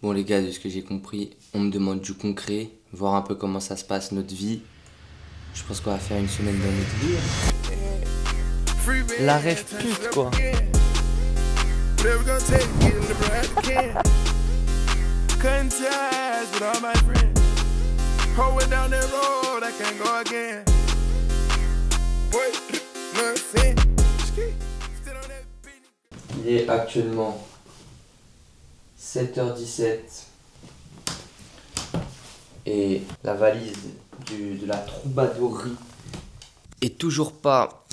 Bon les gars, de ce que j'ai compris, on me demande du concret, voir un peu comment ça se passe notre vie. Je pense qu'on va faire une semaine dans notre vie. La rêve pute quoi. Il est actuellement 7h17 et la valise de la troubadourrie est toujours pas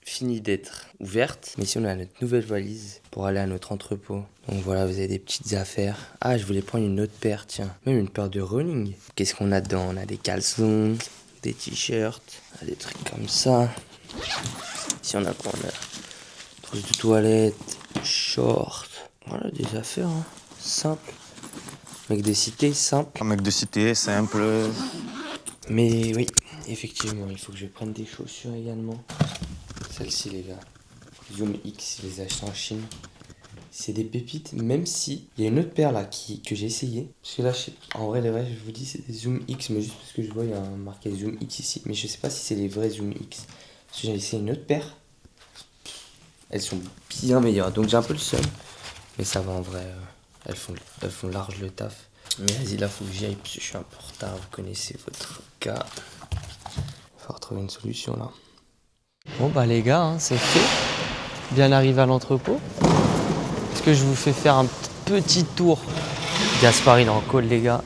finie d'être ouverte. Mais si on a notre nouvelle valise pour aller à notre entrepôt. Donc voilà, vous avez des petites affaires. Ah, je voulais prendre une autre paire, tiens. Même une paire de running. Qu'est-ce qu'on a dedans? On a des caleçons, des t-shirts, des trucs comme ça. Si on a quoi? On a trousse de toilette, shorts. Voilà, des affaires hein. Simples. Mec de cité, simple. Un mec de cité, simple. Mais oui, effectivement, il faut que je prenne des chaussures également. Celles-ci, les gars. Zoom X, je les ai achetées en Chine. C'est des pépites, même si il y a une autre paire là que j'ai essayé. Parce que là, en vrai, les vrais, je vous dis, c'est des Zoom X, mais juste parce que je vois, il y a un marqué Zoom X ici. Mais je sais pas si c'est les vrais Zoom X. Parce que j'ai essayé une autre paire. Elles sont bien meilleures, donc j'ai un peu le seum. Mais ça va en vrai, elles font large le taf. Mais vas-y, là, faut que j'y aille, parce que je suis un peu en retard. Vous connaissez votre cas. Faut retrouver une solution là. Bon bah les gars, hein, c'est fait. Bien arrivé à l'entrepôt. Est-ce que je vous fais faire un petit tour? Gaspard il est en call les gars.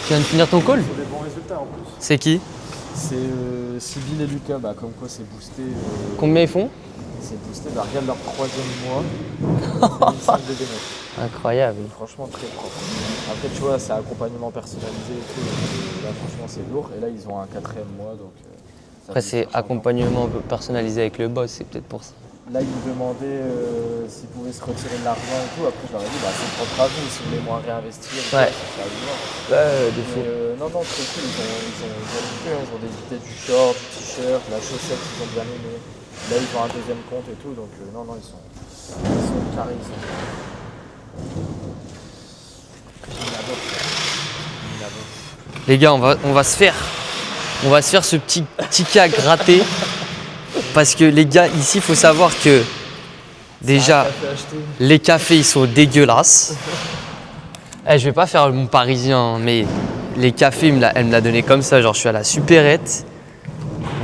Tu viens de finir ton call? Des bons résultats en plus. C'est qui? C'est Sybille et Lucas, comme quoi c'est boosté. Combien ils font? C'est boosté, regarde leur 3e mois. 2005 de démon. Incroyable. Franchement très propre. Après tu vois, c'est accompagnement personnalisé et tout. Donc, là franchement c'est lourd. Et là ils ont un 4e mois donc. Après c'est accompagnement personnalisé avec le boss, c'est peut-être pour ça. Là ils me demandaient s'ils pouvaient se retirer de l'argent et tout. Après je leur ai dit c'est propre à vous, si vous voulez moins réinvestir. Ouais. C'est à vous voir. Des fous. Non, très cool, ils ont des du short, du t-shirt, la chaussette qu'ils ont bien aimé. Là ils ont un 2e compte et tout, donc non, ils sont carrés, ils sont. Les gars, on va se faire ce petit ticket à gratter. Parce que les gars, ici, il faut savoir que déjà, les cafés, ils sont dégueulasses. Je vais pas faire mon parisien, mais les cafés, elle me l'a donné comme ça. Genre, je suis à la supérette.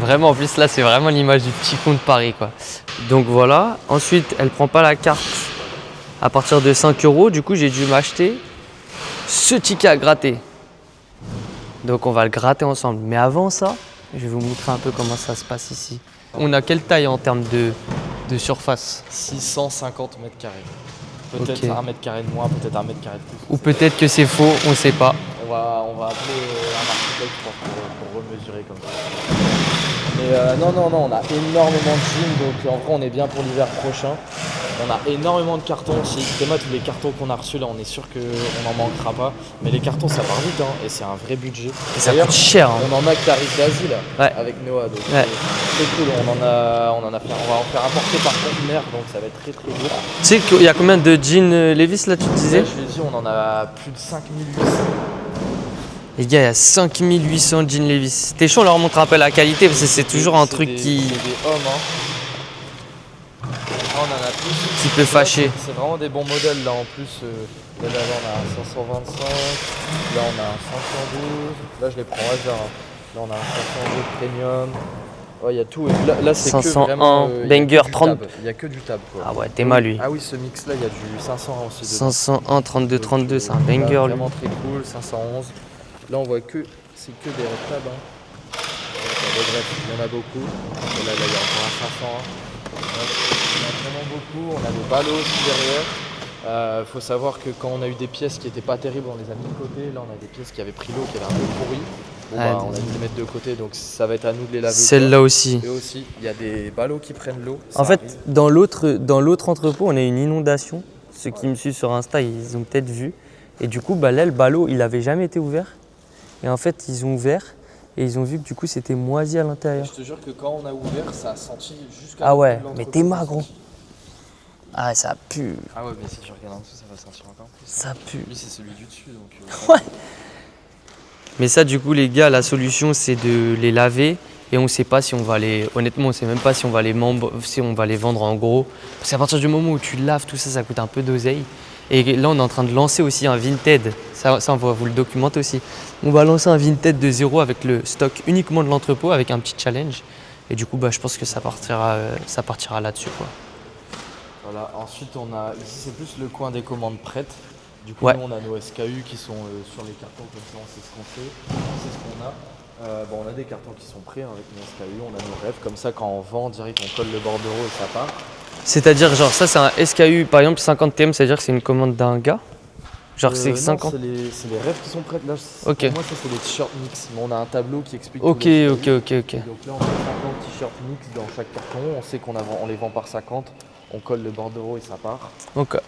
Vraiment, en plus, là, c'est vraiment l'image du petit con de Paris, quoi. Donc voilà. Ensuite, elle prend pas la carte à partir de 5 €. Du coup, j'ai dû m'acheter ce ticket à gratter. Donc, on va le gratter ensemble. Mais avant ça, je vais vous montrer un peu comment ça se passe ici. On a quelle taille en termes de surface? 650 mètres carrés. Peut-être Ok. 1 mètre carré de moins, peut-être 1 mètre carré de plus. Ou peut-être que c'est faux, on sait pas. On va appeler un architecte pour remesurer comme ça. Mais non, on a énormément de jeans, donc en vrai on est bien pour l'hiver prochain. On a énormément de cartons chez Xtema, tous les cartons qu'on a reçus là, on est sûr qu'on n'en manquera pas. Mais les cartons ça part vite et c'est un vrai budget. Et ça coûte cher. Hein. On en a qui arrivent d'Asie là, Ouais. avec Noah, donc Ouais. c'est cool. On va en faire importer par conteneur, donc ça va être très lourd. Tu sais qu'il y a combien de jeans Levi's là, tu te disais? Là, je l'ai dit, on en a plus de 5800. Les gars, il y a 5800 jeans Levi's. T'es chaud, on leur montre un peu la qualité parce que c'est toujours un truc qui C'est des hommes, Là, on en a plus. peut fâcher. C'est vraiment des bons modèles là en plus. Là, on a un 525, là on a un 512. Là je les prends au hasard. Là on a un 512 premium. Ouais, il y a tout. Et là c'est que 501, vraiment. Banger 30. Il y a que du tab quoi. Ah ouais, t'es mal lui. Ah oui, ce mix là, il y a du 501 aussi. dedans. 501, 32, 32, c'est un Là, banger lui. Vraiment très cool. 511. Là on voit que c'est que des red tabs. Il y en a beaucoup. Et là, il y a encore un 501. Il y en a vraiment beaucoup. On a des ballots aussi derrière. Faut savoir que quand on a eu des pièces qui n'étaient pas terribles, on les a mis de côté. Là, on a des pièces qui avaient pris l'eau, qui avaient un peu pourri. On a dû les mettre de côté, donc ça va être à nous de les laver. Celle-là aussi. Et aussi, il y a des ballots qui prennent l'eau. En fait, dans l'autre entrepôt, on a une inondation. Ceux qui me suivent sur Insta, ils ont peut-être vu. Et du coup, là, le ballot, il avait jamais été ouvert. Et en fait, ils ont ouvert et ils ont vu que du coup, c'était moisi à l'intérieur. Je te jure que quand on a ouvert, ça a senti jusqu'à. Ah ouais, mais t'es magre, gros. Ah, ça pue. Ah ouais, mais si tu regardes en dessous, ça va sentir encore plus. Ça pue. Lui, c'est celui du dessus, donc... Ouais. Mais ça, du coup, les gars, la solution, c'est de les laver. Et on sait pas si on va les... Honnêtement, on sait même pas si on va les vendre en gros. Parce qu'à partir du moment où tu laves tout ça, ça coûte un peu d'oseille. Et là, on est en train de lancer aussi un Vinted. Ça, on va vous le documenter aussi. On va lancer un Vinted de 0 avec le stock uniquement de l'entrepôt, avec un petit challenge. Et du coup, je pense que ça partira là-dessus, quoi. Voilà, ensuite, on a... Ici, c'est plus le coin des commandes prêtes. Du coup, Ouais. nous, on a nos SKU qui sont sur les cartons, comme ça, on sait ce qu'on fait, on sait ce qu'on a. On a des cartons qui sont prêts avec nos SKU, on a nos rêves, comme ça, quand on vend, direct, on colle le bordereau et ça part. C'est-à-dire, genre, ça, c'est un SKU, par exemple, 50 TM, c'est-à-dire que c'est une commande d'un gars? Genre, c'est 50? Non, c'est les rêves qui sont prêtes. Là, Ok. Pour moi, ça, c'est les t-shirts mix. Mais on a un tableau qui explique Ok, tous les ok, SKU. ok. Et donc là, on a 50 t-shirts mix dans chaque carton. On sait on les vend par 50. On colle le bordereau et ça part. Ok,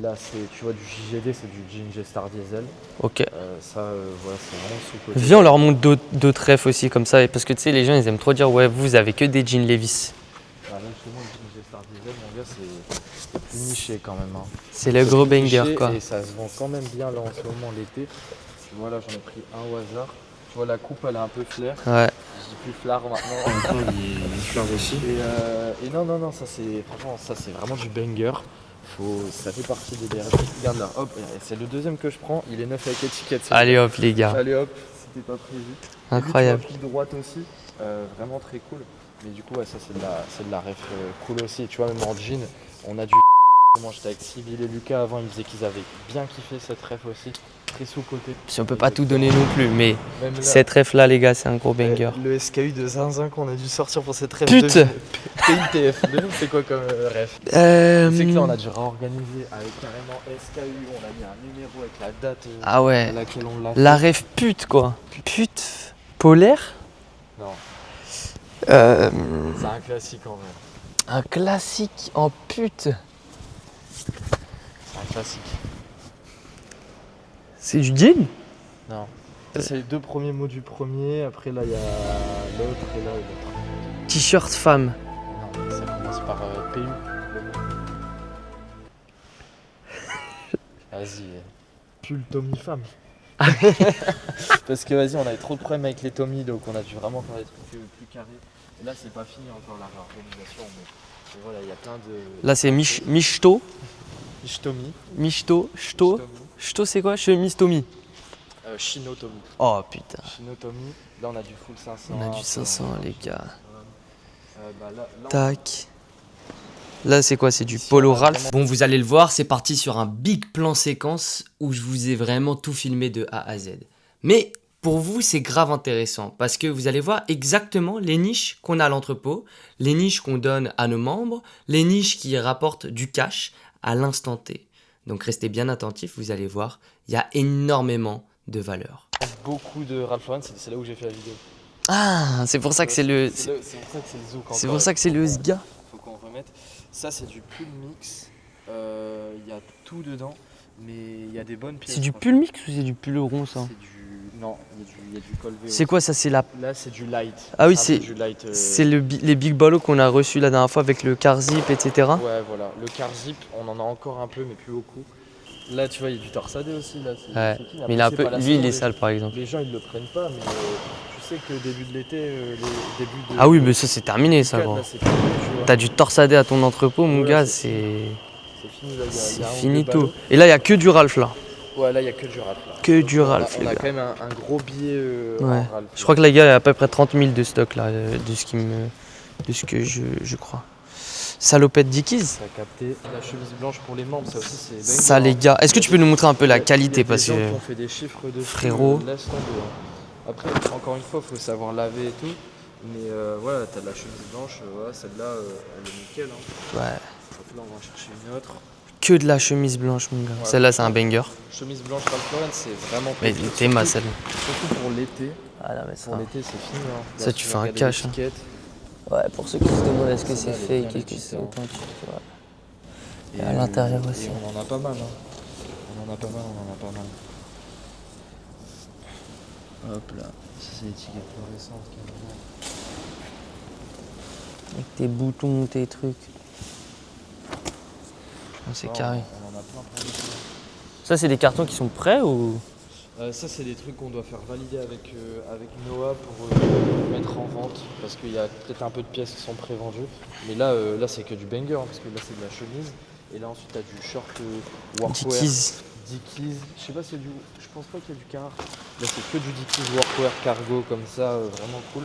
Là, tu vois, du JGD, c'est du Jean G-Star Diesel. ok. Voilà, c'est vraiment sous-côté. Viens, on leur montre d'autres refs aussi, comme ça. Parce que tu sais, les gens, ils aiment trop dire, ouais, vous avez que des jeans Levi's. Là, justement, le Jean G-Star Diesel, mon gars, c'est plus niché quand même. Hein. C'est le gros plus banger, niché quoi. Et ça se vend quand même bien là en ce moment l'été. Tu vois, là, j'en ai pris un au hasard. Tu vois, la coupe, elle est un peu flair. Ouais. Je dis plus flard maintenant. Il flard aussi. Et non, ça c'est franchement, ça c'est vraiment du banger. Ça fait partie des DRF. Regarde là, hop, c'est le deuxième que je prends. Il est neuf avec étiquette. Allez hop, les gars. Allez hop, c'était pas prévu. Incroyable. Et puis, tu vois, pied droite aussi, vraiment très cool. Mais du coup, ouais, ça c'est de la ref cool aussi. Tu vois, même en jean, on a du. Moi j'étais avec Sybille et Lucas avant, ils me disaient qu'ils avaient bien kiffé cette ref aussi. Très sous-côté. Si on peut pas tout donner non plus, mais Même là, cette ref là, les gars, c'est un gros banger. le SKU de Zinzin qu'on a dû sortir pour cette ref. Pute PITF, c'est quoi comme ref? C'est que là on a dû réorganiser avec carrément SKU, on a mis un numéro avec la date Ah ouais. à laquelle on l'a La fait. ref pute, quoi. Pute polaire. Non, Euh, c'est un classique en vrai. un classique en pute. C'est un classique. C'est du jean? Non. Ça, c'est les deux premiers mots du premier, après là il y a l'autre et là l'autre. T-shirt femme. Non, ça commence par PU. Vas-y. Pull Tommy femme. Parce que vas-y, on avait trop de problèmes avec les Tommy, donc on a dû vraiment faire des trucs plus carrés. Et là, c'est pas fini encore la réorganisation, mais voilà, il y a plein de. Là, c'est Michto. Tommy. Michto. Chto. Chto, c'est quoi? Chemise Tommy. Chino Tommy. Oh putain. Chino Tommy. Là, on a du full 500. On a du 500, les gars. Là, Tac. Là, c'est quoi? C'est du Ici, Polo on a Ralph. vraiment- Bon, vous allez le voir, c'est parti sur un big plan séquence où je vous ai vraiment tout filmé de A à Z. Mais pour vous, c'est grave intéressant parce que vous allez voir exactement les niches qu'on a à l'entrepôt, les niches qu'on donne à nos membres, les niches qui rapportent du cash à l'instant T. Donc restez bien attentifs, vous allez voir, il y a énormément de valeur. beaucoup de Ralph Lauren, c'est là où j'ai fait la vidéo. Ah, c'est pour ça que c'est le... C'est pour ça que c'est le zouk. C'est pour ça que c'est le SGA. Faut qu'on remette. Ça, c'est du pull mix. Il y a tout dedans, mais il y a des bonnes pièces. C'est du franchement. pull mix ou c'est du pull rond, ça? C'est du. Non, il y a du col VO. C'est quoi ça? C'est la... Là, c'est du light. Ah oui, un c'est- peu du light. C'est les big ballots qu'on a reçus la dernière fois avec le car zip, etc. Ouais, voilà. Le car zip, on en a encore un peu, mais plus beaucoup. Là, tu vois, il y a du torsadé aussi. Là, Ouais, c'est clean. mais Après, il est un c'est peu... pas la Lui, il saison, est les- sale, par exemple. Les gens, ils le prennent pas, mais tu sais que début de l'été, début de. Ah oui, mais ça, c'est terminé, ça, Là, gros. c'est fini, tu vois. T'as du torsadé à ton entrepôt, mon Voilà, gars, c'est c'est... C'est fini, là, il y a C'est un ou deux finito. ballots. Et là, il y a que du Ralph, là. Ouais, là, il y a que du Ralph. Là. Que Donc, du Ralph, on les a gars. quand même un gros billet en Ouais. Ralph. Je crois que les gars, il y a à peu près 30 000 de stock, là, de ce que je crois. Salopette Dickies. T'as capté. La chemise blanche pour les membres, ça aussi, c'est dingue. Ça, les gars. Est-ce que tu peux nous montrer un peu la qualité, parce Il y a des que... gens qui ont fait des chiffres dessus, frérot. laisse tomber. Hein. Après, encore une fois, il faut savoir laver et tout. Mais voilà, t'as de la chemise blanche, voilà, celle-là, elle est nickel. Hein. Ouais. Donc là, on va en chercher une autre. Que de la chemise blanche, mon gars. Ouais. Celle-là, c'est un banger. Chemise blanche Ralph Lauren, c'est vraiment Mais cool. t'es ma Surtout- celle. Surtout pour l'été. Ah non, mais ça... Pour l'été, c'est fini. Hein. Ça, Là, tu vas fais un regarder cash, hein. l'étiquette. Ouais, pour ceux qui se demandent est-ce que c'est Celle-là, elle est fake, bien est-ce que c'est écrite, hein. authentique, ouais. Et à l'intérieur aussi. Et on en a pas mal. Hein. On en a pas mal, on en a pas mal. Hop là, ça c'est l'étiquette fluorescente carrément. Avec tes boutons, tes trucs. C'est Non, carré. On en a plein. Ça, c'est des cartons qui sont prêts ou? Ça, c'est des trucs qu'on doit faire valider avec Noah pour mettre en vente. Parce qu'il y a peut-être un peu de pièces qui sont prévendues. Mais là, c'est que du banger, hein, parce que là, c'est de la chemise. Et là, ensuite, tu as du short workwear. Dickies. Je sais pas si y a du. Je pense pas qu'il y a du Carhartt. Là, c'est que du Dickies workwear cargo comme ça, vraiment cool.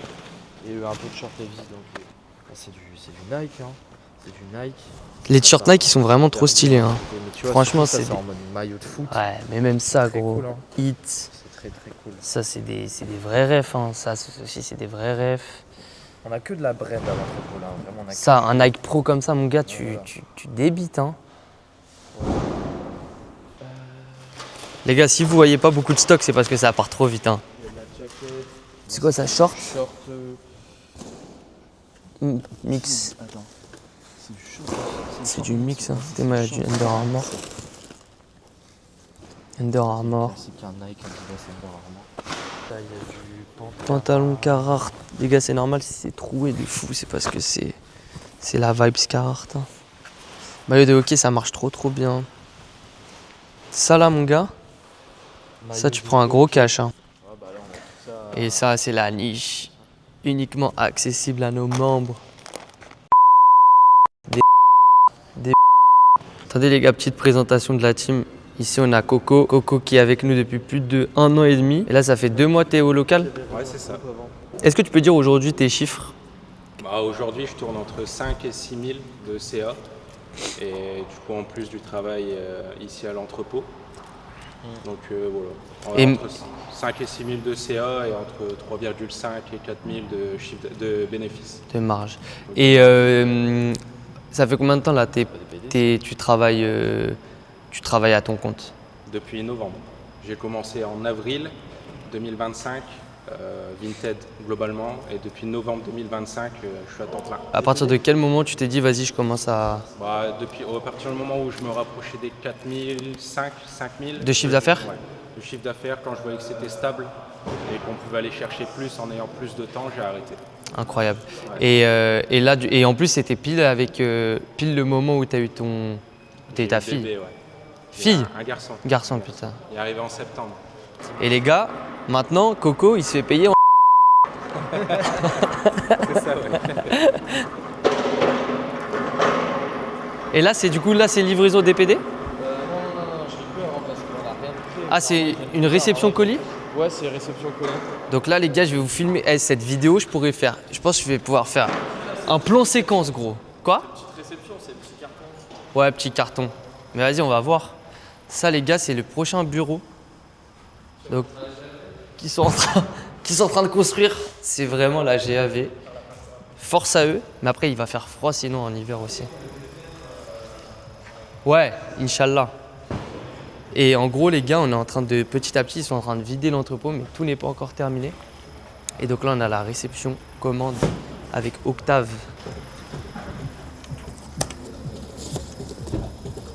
Et un peu de short Levi's. Donc, c'est du Nike, hein. C'est du Nike. Les t-shirts Nike, ils sont vraiment trop stylés. Hein. Mais tu vois, Franchement, surtout, c'est ça, en mode maillot de foot. Ouais, mais même ça, Très gros. cool, hein. Hit. C'est très cool. Ça, c'est des vrais refs. Hein. Ça aussi, c'est des vrais refs. On a que de la brand à l'entrepôt là. Vraiment, on a Ça, un Nike Pro comme ça, mon gars, Voilà. tu débites. Hein. Les gars, si vous voyez pas beaucoup de stock, c'est parce que ça part trop vite. Hein. Il y a de la jacket. C'est quoi ça, short Short. Mix. Attends. C'est du short. C'est du mix. Hein. T'es mal du Under Armour. Under Armour. C'est qu'un Nike, un Adidas, Under Armour. Là, il y a du Pantalon Carhartt. Les gars, c'est normal si c'est troué de fou, c'est parce que c'est la vibes Carhartt. Hein. Maillot de hockey, ça marche trop bien. Ça là, mon gars, ça tu prends un gros cash. Hein. Ah bah là, on a tout ça. Et ça, c'est la niche. Uniquement accessible à nos membres. Attendez les gars, petite présentation de la team. Ici on a Coco. Coco qui est avec nous depuis plus de 1 an et demi. Et là ça fait 2 mois que tu es au local. Ouais, c'est ça. Est-ce que tu peux dire aujourd'hui tes chiffres? Bah, aujourd'hui, je tourne entre 5 et 6 000 de CA. Et du coup, en plus du travail ici à l'entrepôt. Donc voilà. On Et a entre 5 et 6 000 de CA et entre 3,5 et 4 000 de chiffre de bénéfices. De marge. Et ça fait combien de temps là tu travailles à ton compte? Depuis novembre. J'ai commencé en avril 2025, Vinted globalement. Et depuis novembre 2025, je suis à temps plein. À partir de quel moment tu t'es dit vas-y je commence à... Bah, à partir du moment où je me rapprochais des 4 500, 5 000. De chiffre d'affaires? Ouais. Le chiffre d'affaires, quand je voyais que c'était stable et qu'on pouvait aller chercher plus en ayant plus de temps, j'ai arrêté. Incroyable. Ouais. Et là, et en plus c'était pile le moment où tu as eu ta fille. Bébé, ouais. Fille? Un garçon. Garçon, putain. Il est arrivé en septembre. Et les gars, maintenant, Coco, il se fait payer en... C'est ça, ouais. Et là, c'est livraison DPD? Non, j'ai peur hein, parce qu'on a rien de fait. Ah, c'est une réception colis? Ouais, c'est réception colis. Donc là, les gars, je vais vous filmer cette vidéo. Je pense que je vais pouvoir faire un plan séquence, gros. Quoi? Petite réception, c'est petit carton. Ouais, petit carton. Mais vas-y, on va voir. Ça, les gars, c'est le prochain bureau. Donc, qui sont en train de construire. C'est vraiment la GAV. Force à eux. Mais après, il va faire froid sinon en hiver aussi. Ouais, Inch'Allah. Et en gros, les gars, on est en train de, petit à petit, ils sont en train de vider l'entrepôt, mais tout n'est pas encore terminé. Et donc là, on a la réception commande avec Octave.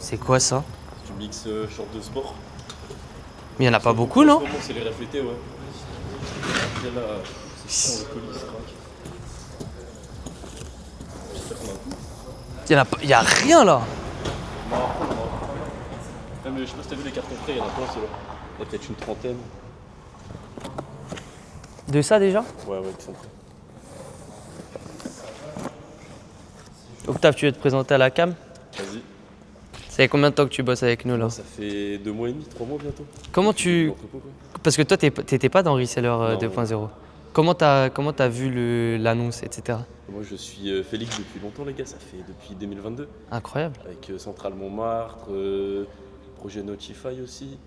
C'est quoi ça? Du mix short de sport. Mais il n'y en a pas beaucoup, non? En ce moment, c'est les reflétés, ouais. Après, là, c'est chiant, le colis se craque. J'espère qu'on a tout. Il y a rien là. Même, je sais pas si t'as vu les cartons prêts, il y en a plein, ceux-là. Il y a peut-être une trentaine. De ça déjà? Ouais, qui sont prêts. Octave, tu veux te présenter à la cam? Vas-y. Ça fait combien de temps que tu bosses avec nous là? Ça fait 2 mois et demi, 3 mois bientôt. Comment tu... L'entrepôt, quoi. Parce que toi, t'étais pas dans Reseller Non. 2.0. Comment t'as vu l'annonce, etc. Moi, je suis Félix depuis longtemps, les gars. Ça fait depuis 2022. Incroyable. Avec Centrale Montmartre, projet Notify aussi.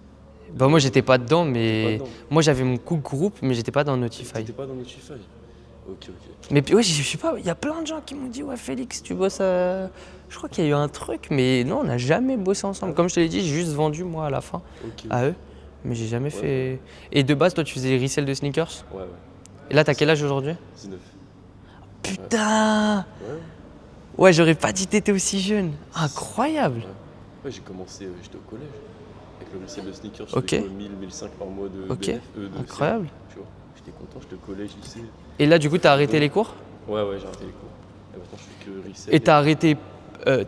Bah moi, j'étais pas dedans, T'étais mais... pas dedans. Moi, j'avais mon coup de groupe, mais j'étais pas dans Notify. T'étais pas dans Notify. Ok. Mais puis, ouais, je sais pas, il y a plein de gens qui m'ont dit « Ouais, Félix, tu bosses à... » Je crois qu'il y a eu un truc, mais non, on n'a jamais bossé ensemble. Comme je te l'ai dit, j'ai juste vendu, moi, à la fin, Ok. à eux. Mais j'ai jamais fait... Et de base, toi, tu faisais les resell de sneakers? Ouais. Et là, t'as quel âge aujourd'hui? 19. Putain! Ouais. Ouais, j'aurais pas dit que t'étais aussi jeune. Incroyable! Ouais, j'ai commencé, j'étais au collège. Avec le resell de sneakers, je Ok. faisais 1000, 1500 par mois de Ok. BNF, de Incroyable. CA, tu vois. J'étais content, j'étais au collège, lycée. Et là, du coup, t'as arrêté les cours? Ouais, j'ai arrêté les cours. Et maintenant, je fais que resell. Et t'as arrêté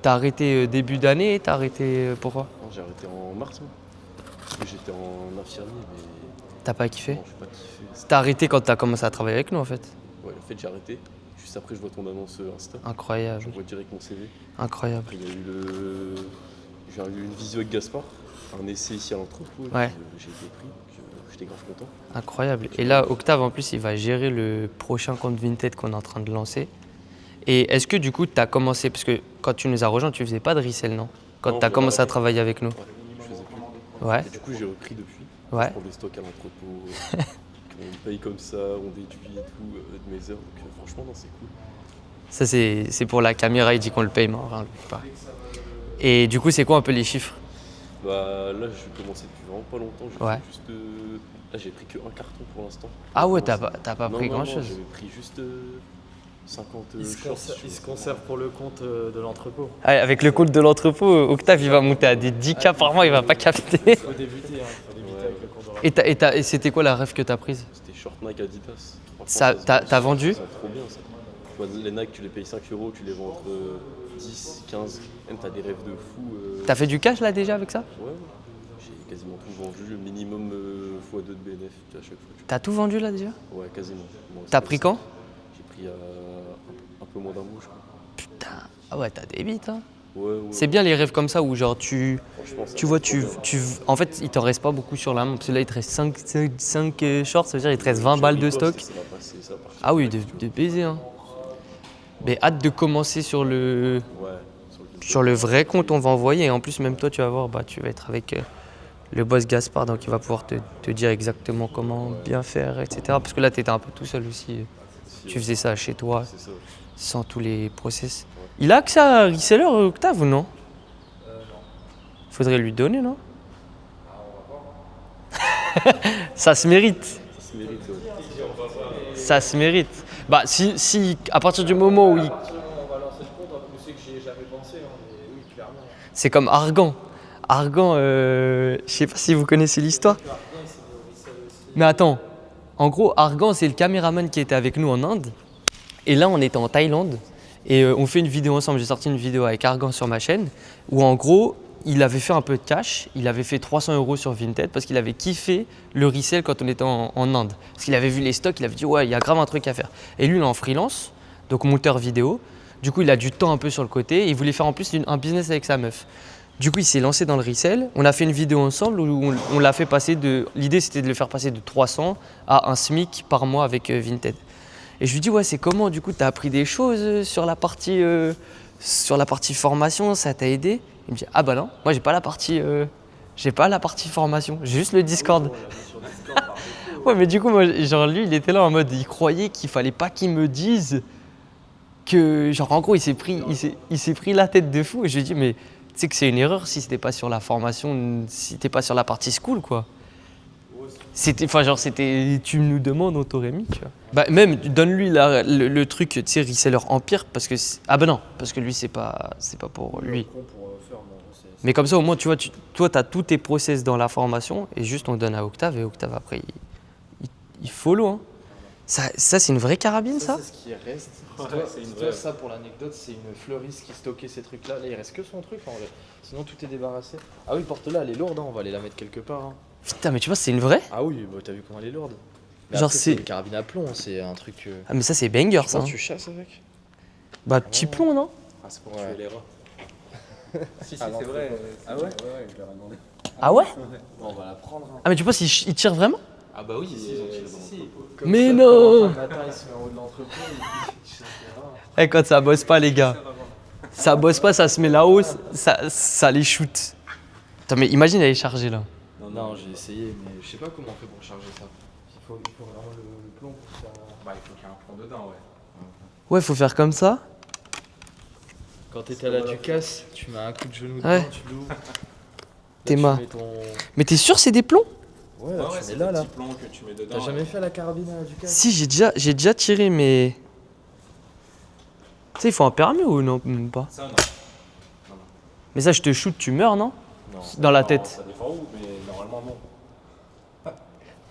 t'as arrêté début d'année, t'as arrêté pourquoi? Non, j'ai arrêté en mars, moi. Parce que j'étais en infirmier, mais T'as pas kiffé? non, je suis pas kiffé. T'as arrêté quand t'as commencé à travailler avec nous en fait. Ouais, en fait, j'ai arrêté. Juste après, je vois ton annonce Insta. Incroyable, J'envoie direct mon CV. incroyable. Après, j'ai eu une visio avec Gaspard, un essai ici à l'entrepôt. et Ouais. puis, j'ai été pris, donc j'étais grave content. Incroyable. Et là, Octave, en plus, il va gérer le prochain compte Vinted qu'on est en train de lancer. Et est-ce que du coup, tu as commencé, parce que quand tu nous as rejoints, tu faisais pas de resell, non? Quand Non, tu as j'ai commencé à arrêté. travailler avec nous. Ouais, je faisais plus. Ouais, Et du coup, j'ai repris depuis. ouais. Je prends des stocks à l'entrepôt. On me paye comme ça, on déduit et tout de mes heures. Donc franchement, non, c'est cool. Ça, c'est pour la caméra, il dit qu'on le paye, mais en vrai, on le paye pas. Et du coup, c'est quoi un peu les chiffres? Bah là, je vais commencer depuis vraiment pas longtemps. J'ai Ouais. fait juste. Là, j'ai pris que un carton pour l'instant. Ah ouais, Pour t'as pas Non, pris non, grand non, chose. J'avais pris juste 50 Il se shorts, conserve, je il se crois. conserve pour le compte de l'entrepôt. Avec le compte de l'entrepôt, Octave, il va monter à des 10K par mois, il va pas capter. Il faut débuter, hein. Il faut débuter Ouais. avec le compte de l'entrepôt. Et c'était quoi la rêve que t'as prise? C'était short Nike Adidas. Ça, Franchement, t'as vendu? Ça trop bien ça. Tu vois, les Nike, tu les payes 5 €, tu les vends entre 10, 15. Même t'as des rêves de fou. T'as fait du cash là déjà avec ça? Ouais, j'ai quasiment tout vendu. Le minimum x2 de BNF à chaque fois. T'as tout vendu là déjà? Ouais, quasiment. Bon, T'as c'est- pris quand? J'ai pris un peu moins d'un mois, je crois. Putain, ah ouais, t'as des bites, hein. Ouais, ouais. C'est bien les rêves comme ça où genre tu Franchement, ça vois, va trop bien. en fait, il t'en reste pas beaucoup sur la main parce que là, il te reste 5 shorts, ça veut dire il te reste Je 20 balles de riposte, stock. Ça va passer, ça va partir. Ah oui, de baiser, hein. Mais hâte de commencer sur le Ouais, sur le vrai compte, on va envoyer. Et en plus, même toi, tu vas voir, bah, tu vas être avec le boss Gaspard, donc il va pouvoir te dire exactement comment bien faire, etc. Parce que là, tu étais un peu tout seul aussi. Tu faisais ça chez toi, C'est ça. sans tous les process. Il a accès à reseller, Octave, ou non? Faudrait lui donner, non? Ça se mérite. Ça se mérite, ouais. Ça se mérite. Bah, si à partir du moment où il... On va lancer le compte, je sais que j'y ai jamais pensé, hein, mais oui, clairement. C'est comme Argan. Argan, je sais pas si vous connaissez l'histoire. Mais attends, en gros, Argan, c'est le caméraman qui était avec nous en Inde. Et là, on était en Thaïlande. Et on fait une vidéo ensemble. J'ai sorti une vidéo avec Argan sur ma chaîne. Où en gros, il avait fait un peu de cash. Il avait fait 300 € sur Vinted parce qu'il avait kiffé le resell quand on était en Inde. Parce qu'il avait vu les stocks, il avait dit ouais, il y a grave un truc à faire. Et lui, il est en freelance, donc monteur vidéo. Du coup, il a du temps un peu sur le côté. Et il voulait faire en plus un business avec sa meuf. Du coup, il s'est lancé dans le resell. On a fait une vidéo ensemble où on l'a fait passer de... L'idée, c'était de le faire passer de 300 à un SMIC par mois avec Vinted. Et je lui dis, ouais, c'est comment? Du coup, tu as appris des choses sur la partie formation, ça t'a aidé? Il me dit, ah bah non, moi, j'ai pas la partie formation, j'ai juste le Discord. Ouais, mais du coup, moi, genre, lui, il était là en mode, il croyait qu'il fallait pas qu'il me dise que, genre, en gros, il s'est pris la tête de fou. Et je lui ai dit, mais tu sais que c'est une erreur si c'était pas sur la formation, si t'es pas sur la partie school, quoi. C'était, tu nous demandes, on t'aurait mis, tu vois. Bah, même, donne-lui le truc, tu sais, reseller Empire, parce que, ah bah non, parce que lui, c'est pas pour lui. Pour faire, non, Mais comme ça, au moins, tu vois, toi, tu as tous tes process dans la formation, et juste on le donne à Octave, et Octave, après, il follow, hein. Ça, c'est une vraie carabine, ça? c'est ce qui reste. Ouais, c'est une Toi, vraie. ça, pour l'anecdote, c'est une fleuriste qui stockait ces trucs-là. Là, il reste que son truc en vrai. Sinon, tout est débarrassé. Ah oui, porte-la, elle est lourde, hein. On va aller la mettre quelque part. Hein. Putain, mais tu vois, c'est une vraie? Ah oui, bah, t'as vu comment elle est lourde. Mais Genre, après, c'est- une carabine à plomb, c'est un truc. Ah, mais ça, c'est banger, ça. Quand Hein. tu chasses avec. Bah, petit plomb, non? Ah, c'est pour Ouais. tuer les rats. Si, Ah, c'est vrai. Ah ouais je leur ai demandé. Ah ouais? On va la prendre. Hein. Ah, mais tu penses, il tire vraiment? Ah bah oui, ils ont tiré dans Comme Mais ça, non. quand le matin, il se met en haut de l'entrepôt, il chasse les rats. Eh, quand ça bosse pas, les gars. Ça bosse pas, ça se met là-haut, ça les shoot. Attends, mais imagine, elle est chargée, là. Non, j'ai essayé, mais je sais pas comment on fait pour charger ça. Il faut vraiment le plomb pour faire. Bah, il faut qu'il y ait un plomb dedans, ouais. Ouais, faut faire comme ça. Quand t'étais à la Ducasse, tu mets un coup de genou Ouais. dedans, tu l'ouvres. T'es Là, ma- tu mets ton... Mais t'es sûr, c'est des plombs? Ouais, Ouais, tu c'est mets là, des là. petits plombs que tu mets dedans. T'as jamais fait la carabine à la Ducasse? Si, j'ai déjà tiré, mais. Tu sais, il faut un permis ou non? Même pas. Ça, non. Mais ça, je te shoot, tu meurs, non? Non. Dans la Non, tête. Ça dépend où, mais normalement, non.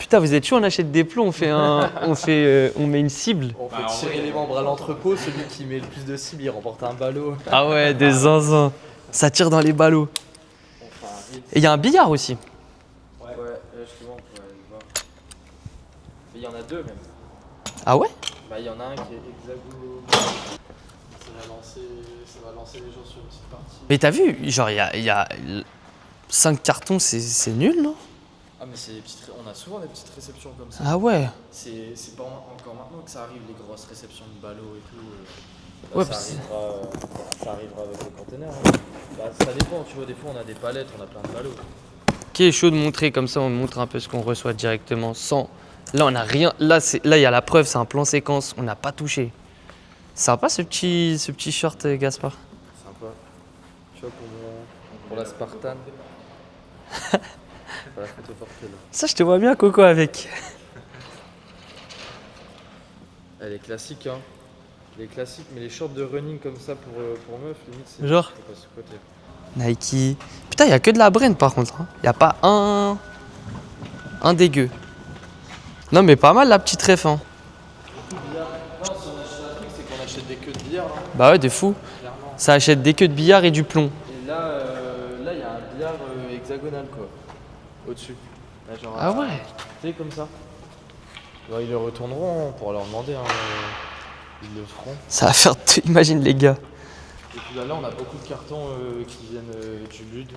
Putain, vous êtes chaud, on achète des plombs, on met une cible. On fait tirer les membres à l'entrepôt, celui qui met le plus de cibles, il remporte un ballot. Ah ouais, des zinzins. Ça tire dans les ballots. Et il y a un billard aussi. Ouais, justement, on peut aller voir. Mais il y en a deux même. Ah ouais? Bah, il y en a un qui est hexagonal. Ça va lancer les gens sur une petite partie. Mais t'as vu, genre, il y a 5 cartons, c'est nul, non? Ah, mais c'est des petites on a souvent des petites réceptions comme ça. Ah ouais. C'est pas encore maintenant que ça arrive, les grosses réceptions de ballots et tout. Ouais, ça, parce- arrivera avec le conteneur. Hein. Bah, ça dépend, tu vois, des fois on a des palettes, on a plein de ballots. Qui est chaud de montrer comme ça, on montre un peu ce qu'on reçoit directement sans. Là, on n'a rien. Là, il y a la preuve, c'est un plan séquence, on n'a pas touché. Sympa ce petit short, Gaspard. Sympa. Tu vois, pour la Spartan. Pour la photo portée là. Ça, je te vois bien, Coco, avec. Elle est classique, hein. Les classiques, mais les shorts de running comme ça pour meuf, limite, c'est. Genre C'est pas ce côté. Nike. Putain, il y a que de la brand par contre. Il n'y a pas un dégueu. Non, mais pas mal la petite ref. Hein. Non, si on achète un truc, c'est qu'on achète des queues de billard, hein, Bah ouais, de fou. clairement. Ça achète des queues de billard et du plomb. Et là, il y a un billard hexagonal, quoi. Au-dessus. Là, genre, Ah ouais. tu sais, comme ça. Bah, ils le retourneront, on pourra leur demander, hein. Ils le feront. Ça va faire. Imagine les gars. Et puis là, on a beaucoup de cartons qui viennent du LUD.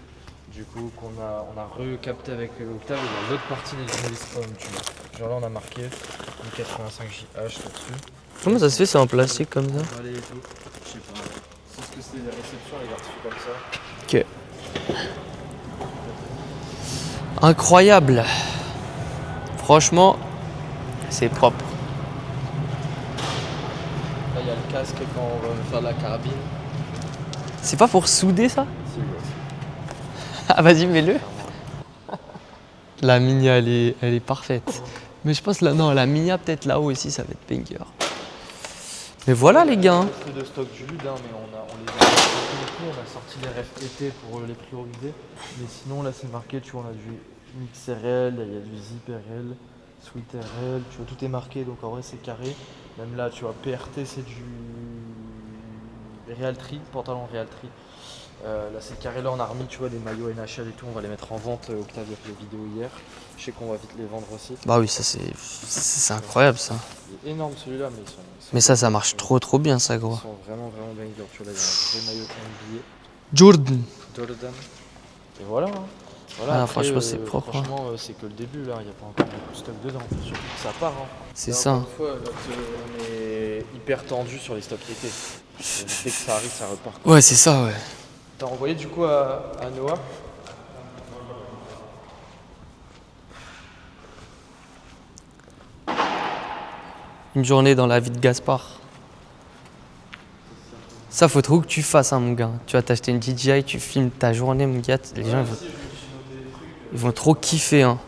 Du coup, on a recapté avec Octave. Et il y a l'autre partie des journalistes hommes, tu vois. Genre là, on a marqué une 85JH là-dessus. Comment ça se fait, c'est en plastique comme ça? Allez et tout. Je sais pas. C'est ce que c'est les réceptions, les articles comme ça. Ok. Incroyable. Franchement, c'est propre. Là, il y a le casque quand on va faire de la carabine. C'est pas pour souder ça? Si, ouais. Ah vas-y, mets-le. La Minia, elle est parfaite. Mais je pense là, non, la Minia peut-être là-haut aussi, ça va être banger. Mais voilà les gars. Il reste de stock du LUD, hein, mais on les a sortis, on a sorti les refs été pour les prioriser. Mais sinon là c'est marqué, tu vois, on a du MixRL, il y a du ZipRL, SweetRL, tu vois, tout est marqué, donc en vrai c'est carré. Même là, tu vois, PRT c'est du Realtree, pantalon Realtree. Là c'est carré, là on a remis, tu vois, des maillots NHL et tout, on va les mettre en vente. Octave a fait les vidéos hier. Je sais qu'on va vite les vendre aussi. Bah oui, ça c'est incroyable ça. Il est énorme celui-là, mais ils sont Mais ça marche trop bien ça Ils gros. sont vraiment banger. Tu vois, là il y a un vrai maillot NBA. Jordan. Jordan. Et voilà. Hein. Voilà, Ah, après, franchement, c'est propre, hein. Franchement, c'est que le début là, il n'y a pas encore beaucoup de stock dedans. Faut surtout que ça part. Hein. C'est Et ça. encore une fois, on est hyper tendu sur les stocks été. Dès que ça arrive, ça repart. Ouais, c'est ça, ouais. T'as envoyé du coup à Noah? Une journée dans la vie de Gaspard. Ça, faut trop que tu fasses, hein, mon gars. Tu vas t'acheter une DJI, tu filmes ta journée, mon gars. Les gens, ils vont trop kiffer. Hein.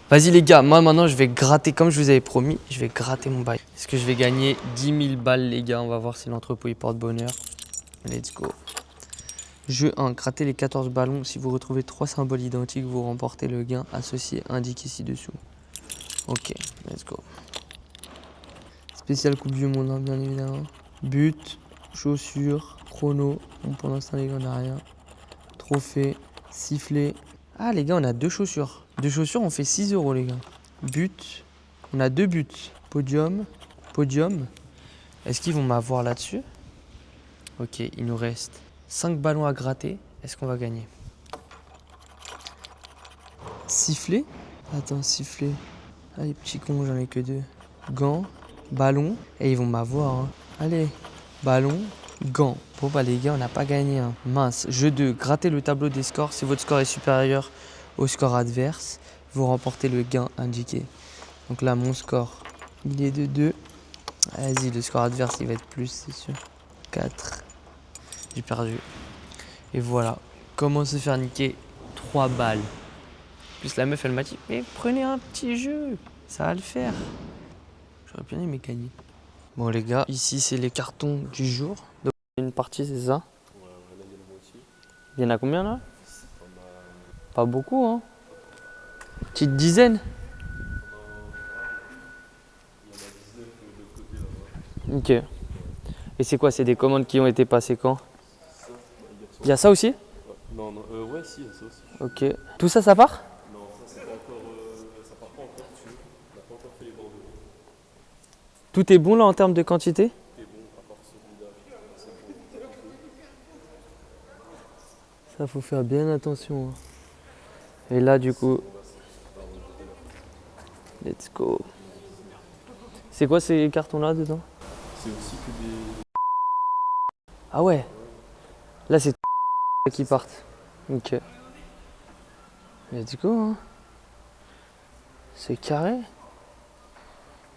Vas-y, les gars, moi maintenant, je vais gratter, comme je vous avais promis, je vais gratter mon bail. Est-ce que je vais gagner 10 000 balles, les gars? On va voir si l'entrepôt il porte bonheur. Let's go. Jeu 1, gratter les 14 ballons. Si vous retrouvez 3 symboles identiques, vous remportez le gain associé indiqué ci-dessous. Ok, let's go. Spécial Coupe du Monde, hein, bien évidemment. But, chaussures, chrono. Bon, pour l'instant, les gars, on n'a rien. Trophée, sifflet. Ah, les gars, on a 2 chaussures. 2 chaussures, on fait 6 €, les gars. But, on a 2 buts. Podium, podium. Est-ce qu'ils vont m'avoir là-dessus? Ok, il nous reste 5 ballons à gratter. Est-ce qu'on va gagner? Sifflet. Attends, sifflet. Ah, les petits cons, j'en ai que 2. Gants, ballon. Et ils vont m'avoir. Hein. Allez, ballon, gants. Bon, bah, les gars, on n'a pas gagné. Hein. Mince. Jeu 2. Grattez le tableau des scores. Si votre score est supérieur au score adverse, vous remportez le gain indiqué. Donc là, mon score, il est de 2. Vas-y, le score adverse, il va être plus, c'est sûr. 4. J'ai perdu. Et voilà. Comment se faire niquer 3 balles. Plus la meuf, elle m'a dit, mais prenez un petit jeu. Ça va le faire. J'aurais bien aimé gagner. Bon, les gars, ici, c'est les cartons du jour. Donc, une partie, c'est ça. Ouais, là, il y a la moitié. Il y en a combien, là? On a Pas beaucoup, hein. Petite dizaine. Ok. Et c'est quoi? C'est des commandes qui ont été passées quand? Ça, bah, hier soir. Il y a ça aussi? Ouais. Non, non, ouais, si, il y a ça aussi. Ok. Tout ça, ça part? Non, ça, c'est pas encore. Ça part pas encore dessus. On n'a pas encore fait les bordeaux. Tout est bon là en termes de quantité? C'est bon, à part celui-là. C'est bon. Ça, faut faire bien attention. Hein. Et là, du coup, let's go. C'est quoi ces cartons-là dedans? C'est aussi que des. Ah ouais. Là, c'est qui partent. Ok. Let's go. Hein. C'est carré.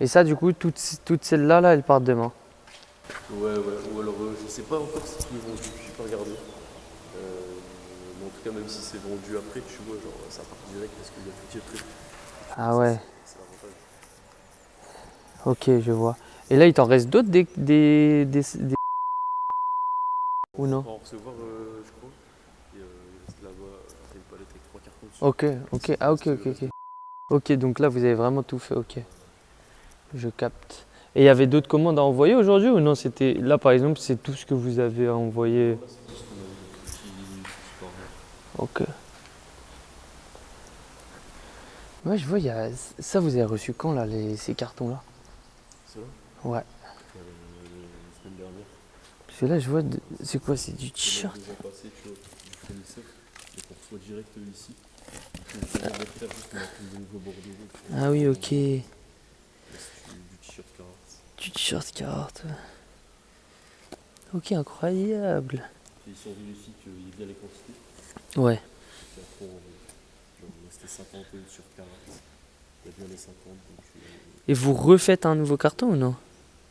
Et ça, du coup, toutes celles-là, là, elles partent demain. Ouais, ou alors je sais pas encore si c'est vendu, j'ai pas regardé. Mais en tout cas, même si c'est vendu après, tu vois, genre ça part direct parce qu'il y a tout qui est prêt. Ah ouais. C'est l'avantage. Ok, je vois. Et là, il t'en reste d'autres des... Ou non? On va en recevoir, je crois. Et il reste là-bas, une palette avec 3 cartons dessus. Ok. Ah ok. Ok, donc là, vous avez vraiment tout fait, ok. Je capte. Et il y avait d'autres commandes à envoyer aujourd'hui ou non? C'était là, par exemple, c'est tout ce que vous avez à envoyer. Là, c'est tout ce qu'on avait qui part. Ok. Ouais, je vois, il y a... Ça, vous avez reçu quand, là, ces cartons-là? C'est là Ouais. La semaine dernière. Parce que là, je vois... C'est quoi? C'est du On a t-shirt? déjà passé, tu vois, du fournisseur. Et qu'on reçoit direct ici. Donc, on va faire juste qu'on a pris de nouveaux bordeaux. Ah oui, ok. Du t-shirt Carhartt. Du t-shirt Carhartt. Ok, incroyable. Et ils sont vérifient qu'il y ait bien les quantités. Ouais. Puis après, on restait 50 sur Carhartt. Il y a bien les 50. Donc, Et vous refaites un nouveau carton ou non?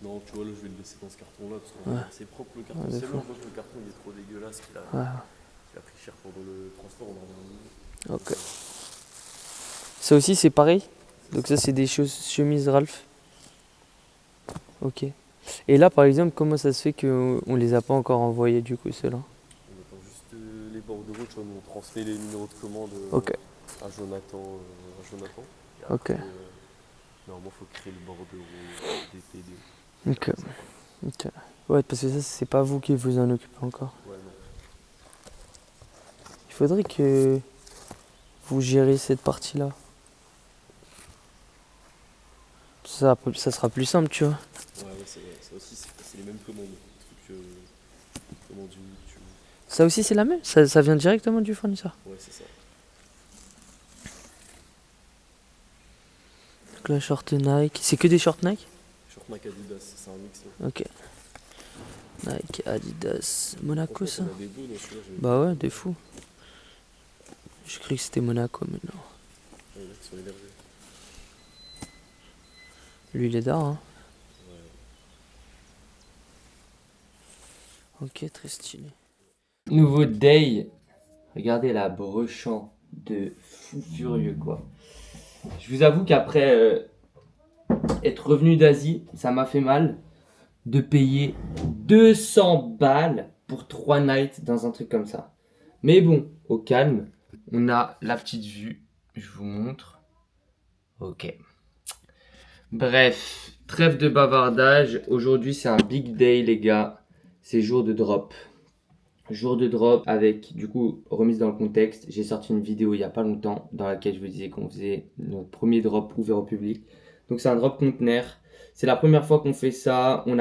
non, tu vois, là, je vais le laisser dans ce carton-là parce que c'est propre le carton. Ouais, des C'est fois. moi, je vois que le carton il est trop dégueulasse qu'il a pris cher pendant le transport. On en a Ok. Ça aussi, c'est pareil? Donc ça, c'est des chemises Ralph? Ok. Et là, par exemple, comment ça se fait qu'on les a pas encore envoyés, du coup, ceux-là? On attend juste les bordereaux, tu vois, nous on transmet les numéros de commande Ok. à Jonathan. Et Ok. après, normalement, il faut créer le bordereau DPD. Ok. Ok. Ouais, parce que ça, c'est pas vous qui vous en occupez encore. Ouais, non. Il faudrait que vous gériez cette partie-là. Ça sera plus simple, tu vois. Ouais, c'est vrai. Ça aussi, c'est les mêmes commandes. Truc, commande unique, tu vois. Ça aussi, c'est la même? Ça vient directement du fournisseur? Ouais, c'est ça. Donc la short Nike. C'est que des shorts Nike? Short Nike Adidas, c'est un mix. Ok. Nike, Adidas, Monaco, ça? On a des beaux dans celui-là. Bah ouais, des fous. J'ai cru que c'était Monaco, mais non. Il y en a qui sont hébergés. Lui, il est d'art, hein. Ouais. Ok, très stylé. Nouveau day. Regardez la brochant de fou furieux, quoi. Je vous avoue qu'après être revenu d'Asie, ça m'a fait mal de payer 200 balles pour 3 nights dans un truc comme ça. Mais bon, au calme, on a la petite vue. Je vous montre. Ok. Bref, trêve de bavardage. Aujourd'hui, c'est un big day, les gars. C'est jour de drop. Jour de drop avec, du coup, remise dans le contexte. J'ai sorti une vidéo il n'y a pas longtemps dans laquelle je vous disais qu'on faisait notre premier drop ouvert au public. Donc, c'est un drop conteneur. C'est la première fois qu'on fait ça. On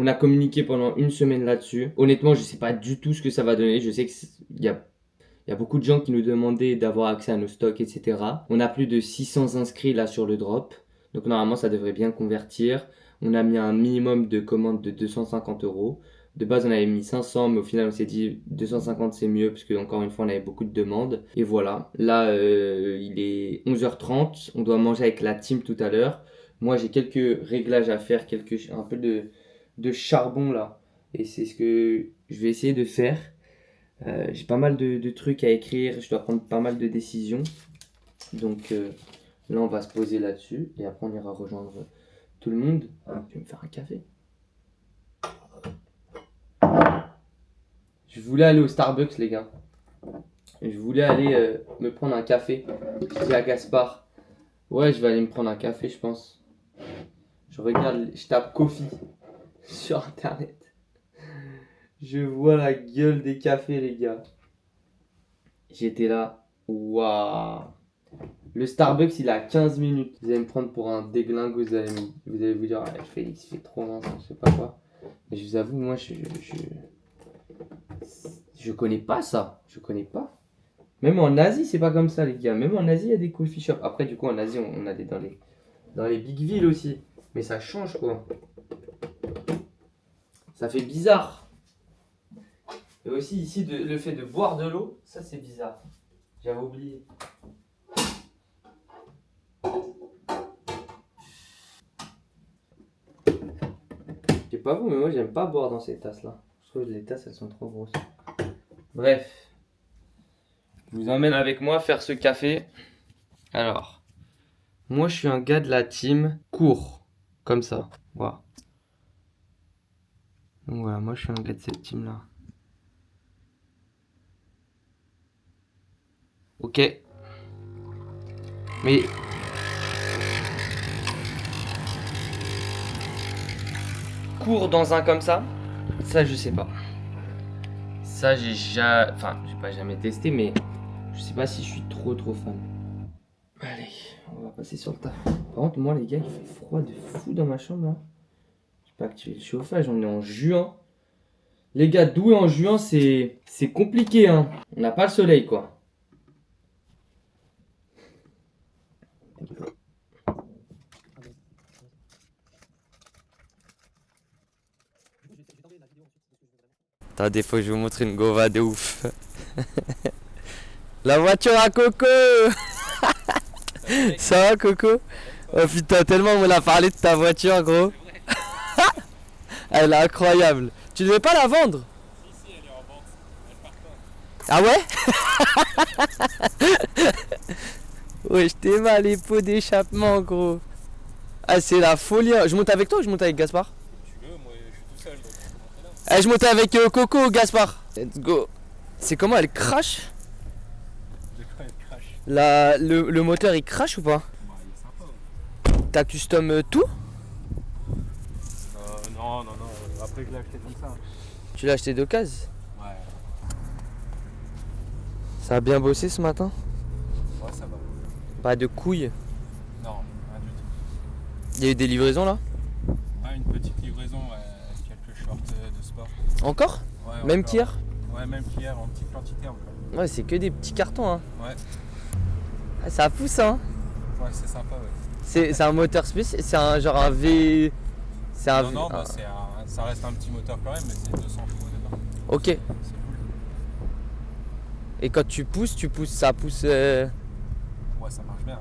a communiqué pendant une semaine là-dessus. Honnêtement, je ne sais pas du tout ce que ça va donner. Je sais qu'il y a beaucoup de gens qui nous demandaient d'avoir accès à nos stocks, etc. On a plus de 600 inscrits là sur le drop. Donc normalement, ça devrait bien convertir. On a mis un minimum de commandes de 250 €. De base, on avait mis 500, mais au final, on s'est dit 250 c'est mieux parce qu'encore une fois, on avait beaucoup de demandes. Et voilà, là, il est 11h30. On doit manger avec la team tout à l'heure. Moi, j'ai quelques réglages à faire, un peu de charbon là. Et c'est ce que je vais essayer de faire. J'ai pas mal de trucs à écrire, je dois prendre pas mal de décisions. Donc là, on va se poser là-dessus et après, on ira rejoindre tout le monde. Je vais me faire un café. Je voulais aller au Starbucks, les gars. Je voulais aller me prendre un café. Je dis à Gaspard, ouais, je vais aller me prendre un café, je pense. Je regarde, je tape Kofi sur internet. Je vois la gueule des cafés, les gars. J'étais là. Waouh. Le Starbucks, il est à 15 minutes. Vous allez me prendre pour un déglingue, vous allez vous dire, ah, Félix, il fait trop longtemps, je sais pas quoi. Mais je vous avoue, moi, je connais pas ça. Je connais pas. Même en Asie, c'est pas comme ça, les gars. Même en Asie, il y a des coffee shops. Après, du coup, en Asie, on a des dans les big villes aussi. Mais ça change, quoi. Ça fait bizarre. Et aussi, ici, le fait de boire de l'eau, ça, c'est bizarre. J'avais oublié. Je sais pas vous, mais moi, j'aime pas boire dans ces tasses-là. Je trouve que les tasses, elles sont trop grosses. Bref. Je vous emmène avec moi faire ce café. Alors, moi je suis un gars de la team court, comme ça. Voilà. Donc voilà, moi je suis un gars de cette team là. Ok. Mais court dans un comme ça je sais pas. Ça j'ai jamais, enfin j'ai pas jamais testé, mais je sais pas si je suis trop fan. Allez, on va passer sur le tas. Par contre, moi, les gars, il fait froid de fou dans ma chambre. Là. J'ai pas activé le chauffage, on est en juin. Les gars, Douai en juin, c'est compliqué. Hein. On n'a pas le soleil, quoi. Attends, des fois, je vais vous montrer une gova de ouf. La voiture à Coco. Ça va, Coco? Oh putain, tellement on a parlé de ta voiture, gros. Elle est incroyable. Tu devais pas la vendre? Si, elle est en vente. Elle part pas. Ah ouais? Ouais, je t'ai mal les pots d'échappement, gros. Ah, c'est la folie. Je monte avec toi ou je monte avec Gaspard? Tu veux, moi je suis tout seul, donc je vais monter là. Eh, je monte avec Coco ou Gaspard? Let's go. C'est comment, elle crache? De quoi elle crache? Le moteur il crache ou pas? Bah, il est sympa. Ouais. T'as custom tout? Non. Après, je l'ai acheté comme ça. Tu l'as acheté d'occasion? Ouais. Ça a bien bossé ce matin? Ouais, ça va. Pas de couilles. Non, rien du tout. Il y a eu des livraisons là? Ouais, une petite livraison, quelques shorts de sport. Encore? Ouais, Même encore. qu'hier? Ouais, même qu'hier, en petite quantité encore. Ouais, c'est que des petits cartons hein. Ouais. Ah, ça pousse hein. Ouais, c'est sympa, ouais. C'est un moteur spécial, c'est un genre un V. C'est un Non, V. bah, ça reste un petit moteur quand même, mais c'est 200 chevaux dedans. Ok. C'est cool. Et quand tu pousses, ça pousse. Ouais, ça marche bien.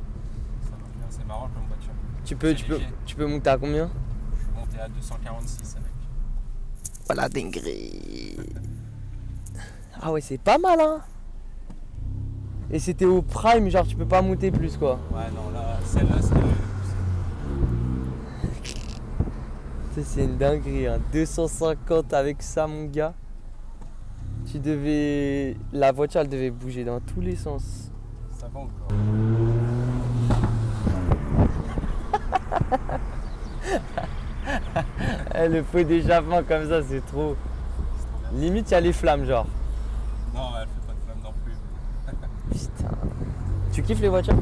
C'est marrant comme voiture. Tu C'est léger. peux monter à combien? Je suis monté à 246 avec. Voilà, dinguerie. Ah ouais, c'est pas mal hein. Et c'était au prime, genre tu peux pas monter plus quoi. Ouais, non, là, celle-là, c'est Ça, c'est une dinguerie, hein. 250 avec ça, mon gars. La voiture, elle devait bouger dans tous les sens. ça va encore. Eh, le feu d'échappement comme ça, c'est trop. Limite, il y a les flammes, genre. Non, elle fait pas de flamme non plus. Putain. Tu kiffes les voitures? Ouais,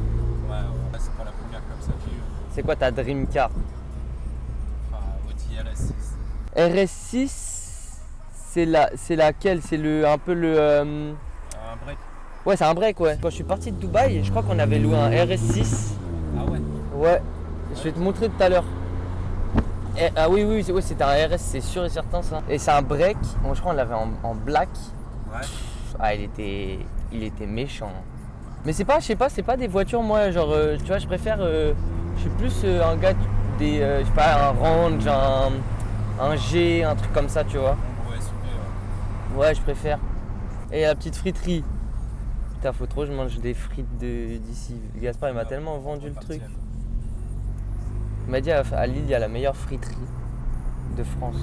c'est pas la première comme ça que j'ai eu. C'est quoi ta dream car? Enfin, Audi RS6. RS6, c'est laquelle? C'est un peu le. Un break. Ouais, c'est un break, ouais. Quand je suis parti de Dubaï, je crois qu'on avait loué un RS6. Ah ouais? Ouais, je vais te montrer tout à l'heure. Ah oui, c'était un RS, c'est sûr et certain ça. Et c'est un break, moi je crois qu'on l'avait en black. Ouais. Ah, il était méchant. Mais c'est pas, je sais pas, c'est pas des voitures, moi, genre, tu vois, je préfère, je suis plus un gars je sais pas, un Range, un G, un truc comme ça, tu vois. Ouais, super. Ouais, je préfère. Et la petite friterie. Putain, faut trop que je mange des frites d'ici. Gaspard, il m'a tellement vendu le truc. Il m'a dit à Lille, il y a la meilleure friterie de France.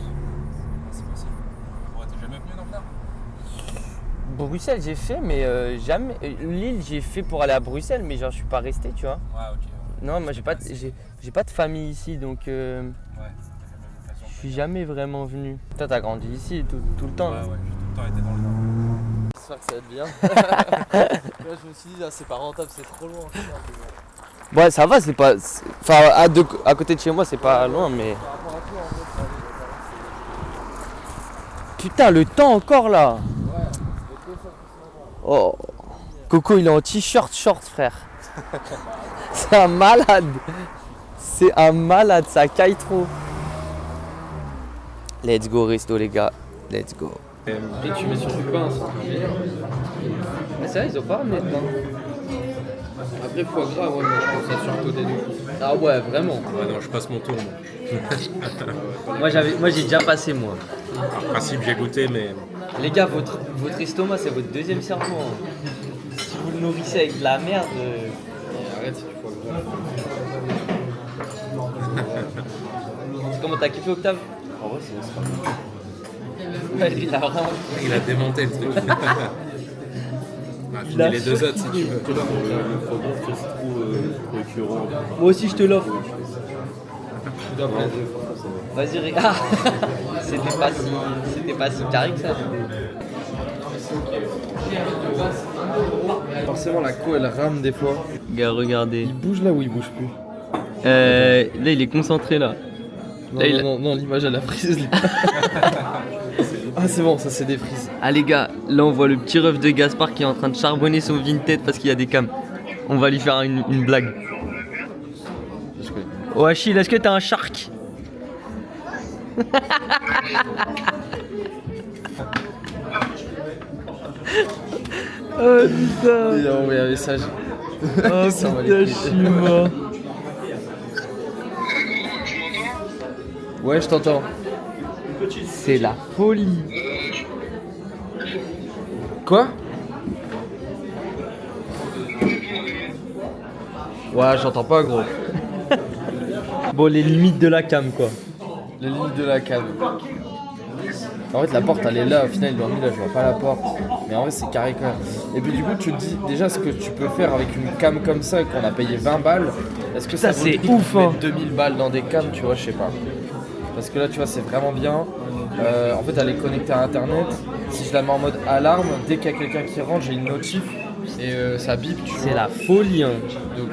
C'est possible. Ouais, t'es jamais venu dans le Nord? Bruxelles, j'ai fait, mais jamais. Lille, j'ai fait pour aller à Bruxelles, mais genre, je suis pas resté, tu vois. Ouais, ok. Non, moi j'ai pas de famille ici, donc je suis jamais vraiment venu. Toi, t'as grandi ici tout le temps. Ouais, j'ai tout le temps été dans le Nord. J'espère que ça va être bien. Là, je me suis dit, c'est pas rentable, c'est trop loin. Ouais, ça va, c'est pas. Enfin, à côté de chez moi, c'est pas loin, mais. Par rapport à toi, en fait, ça va, Putain, le temps encore là! Oh! Coco, il est en t-shirt short, frère. C'est un malade! C'est un malade, ça caille trop. Let's go, resto, les gars. Let's go. Et tu mets sur du pain, c'est Mais c'est vrai, ils ont pas ramené de pain. Après, foie gras, ouais, moi je pense ça surtout des deux. Ah ouais, vraiment. Ouais, non, je passe mon tour, moi. Moi, j'ai déjà passé, moi. En principe, j'ai goûté, mais Les gars, votre estomac, c'est votre deuxième cerveau. Hein. Si vous le nourrissez avec de la merde. Arrête, c'est du foie gras. Comment t'as kiffé, Octave? En vrai, c'est pas mal. Ouais, il a vraiment. il a démonté le truc. On va Il a filer les deux autres si tu veux. Le foie gras, c'est trop récurrent. Moi aussi, je te l'offre. Ouais, Vas-y, ah C'était pas si carré que ça. Forcément, la co elle rame des fois. Gars, regardez. Il bouge là ou il bouge plus? Là, il est concentré là. Non, Là, il- non, l'image elle a frise. Ah, c'est bon, ça c'est des frises. Ah les gars, là on voit le petit ref de Gaspard qui est en train de charbonner son Vinted parce qu'il y a des cams. On va lui faire une blague. Oh Achille, est-ce que t'as un shark? Oh putain. Il a envoyé un message. Oh Ça va putain, les je suis mort. Ouais, je t'entends. C'est la folie. Quoi? Ouais, j'entends pas, gros. Bon, les limites de la cam quoi. Les limites de la cave. En fait, la porte elle est là, au final ils l'ont mis là, je vois pas la porte. Mais en vrai, c'est carré quand même. Et puis, du coup, tu te dis déjà ce que tu peux faire avec une cam comme ça, qu'on a payé 20 balles. Est-ce que ça Ça, vaut le c'est prix de ouf, hein. mettre 2000 balles dans des cams, tu vois, je sais pas. Parce que là, tu vois, c'est vraiment bien. En fait, elle est connectée à internet. Si je la mets en mode alarme, dès qu'il y a quelqu'un qui rentre, j'ai une notif et ça bip, tu vois. C'est la folie hein. Donc,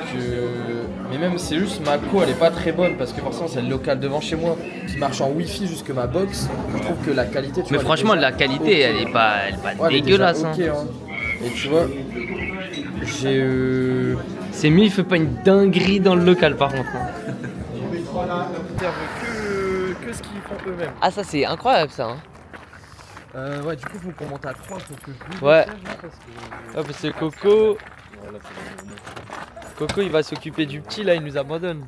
mais même c'est juste ma co elle est pas très bonne parce que forcément c'est le local devant chez moi qui marche en wifi jusque ma box. Je trouve que la qualité, tu Mais vois, franchement, elle est la déjà qualité, ok. elle est pas Ouais, elle est dégueulasse. déjà Hein. ok, hein. Et tu vois, j'ai C'est mieux, il fait pas une dinguerie dans le local par contre. Hein. que ce qu'ils font eux-mêmes. Ah, ça c'est incroyable ça. Hein. Ouais, du coup, faut qu'on monte à 3 pour que je bouge. Ouais. le siège, là, parce que... Ouais, parce que Coco, il va s'occuper du petit là, il nous abandonne.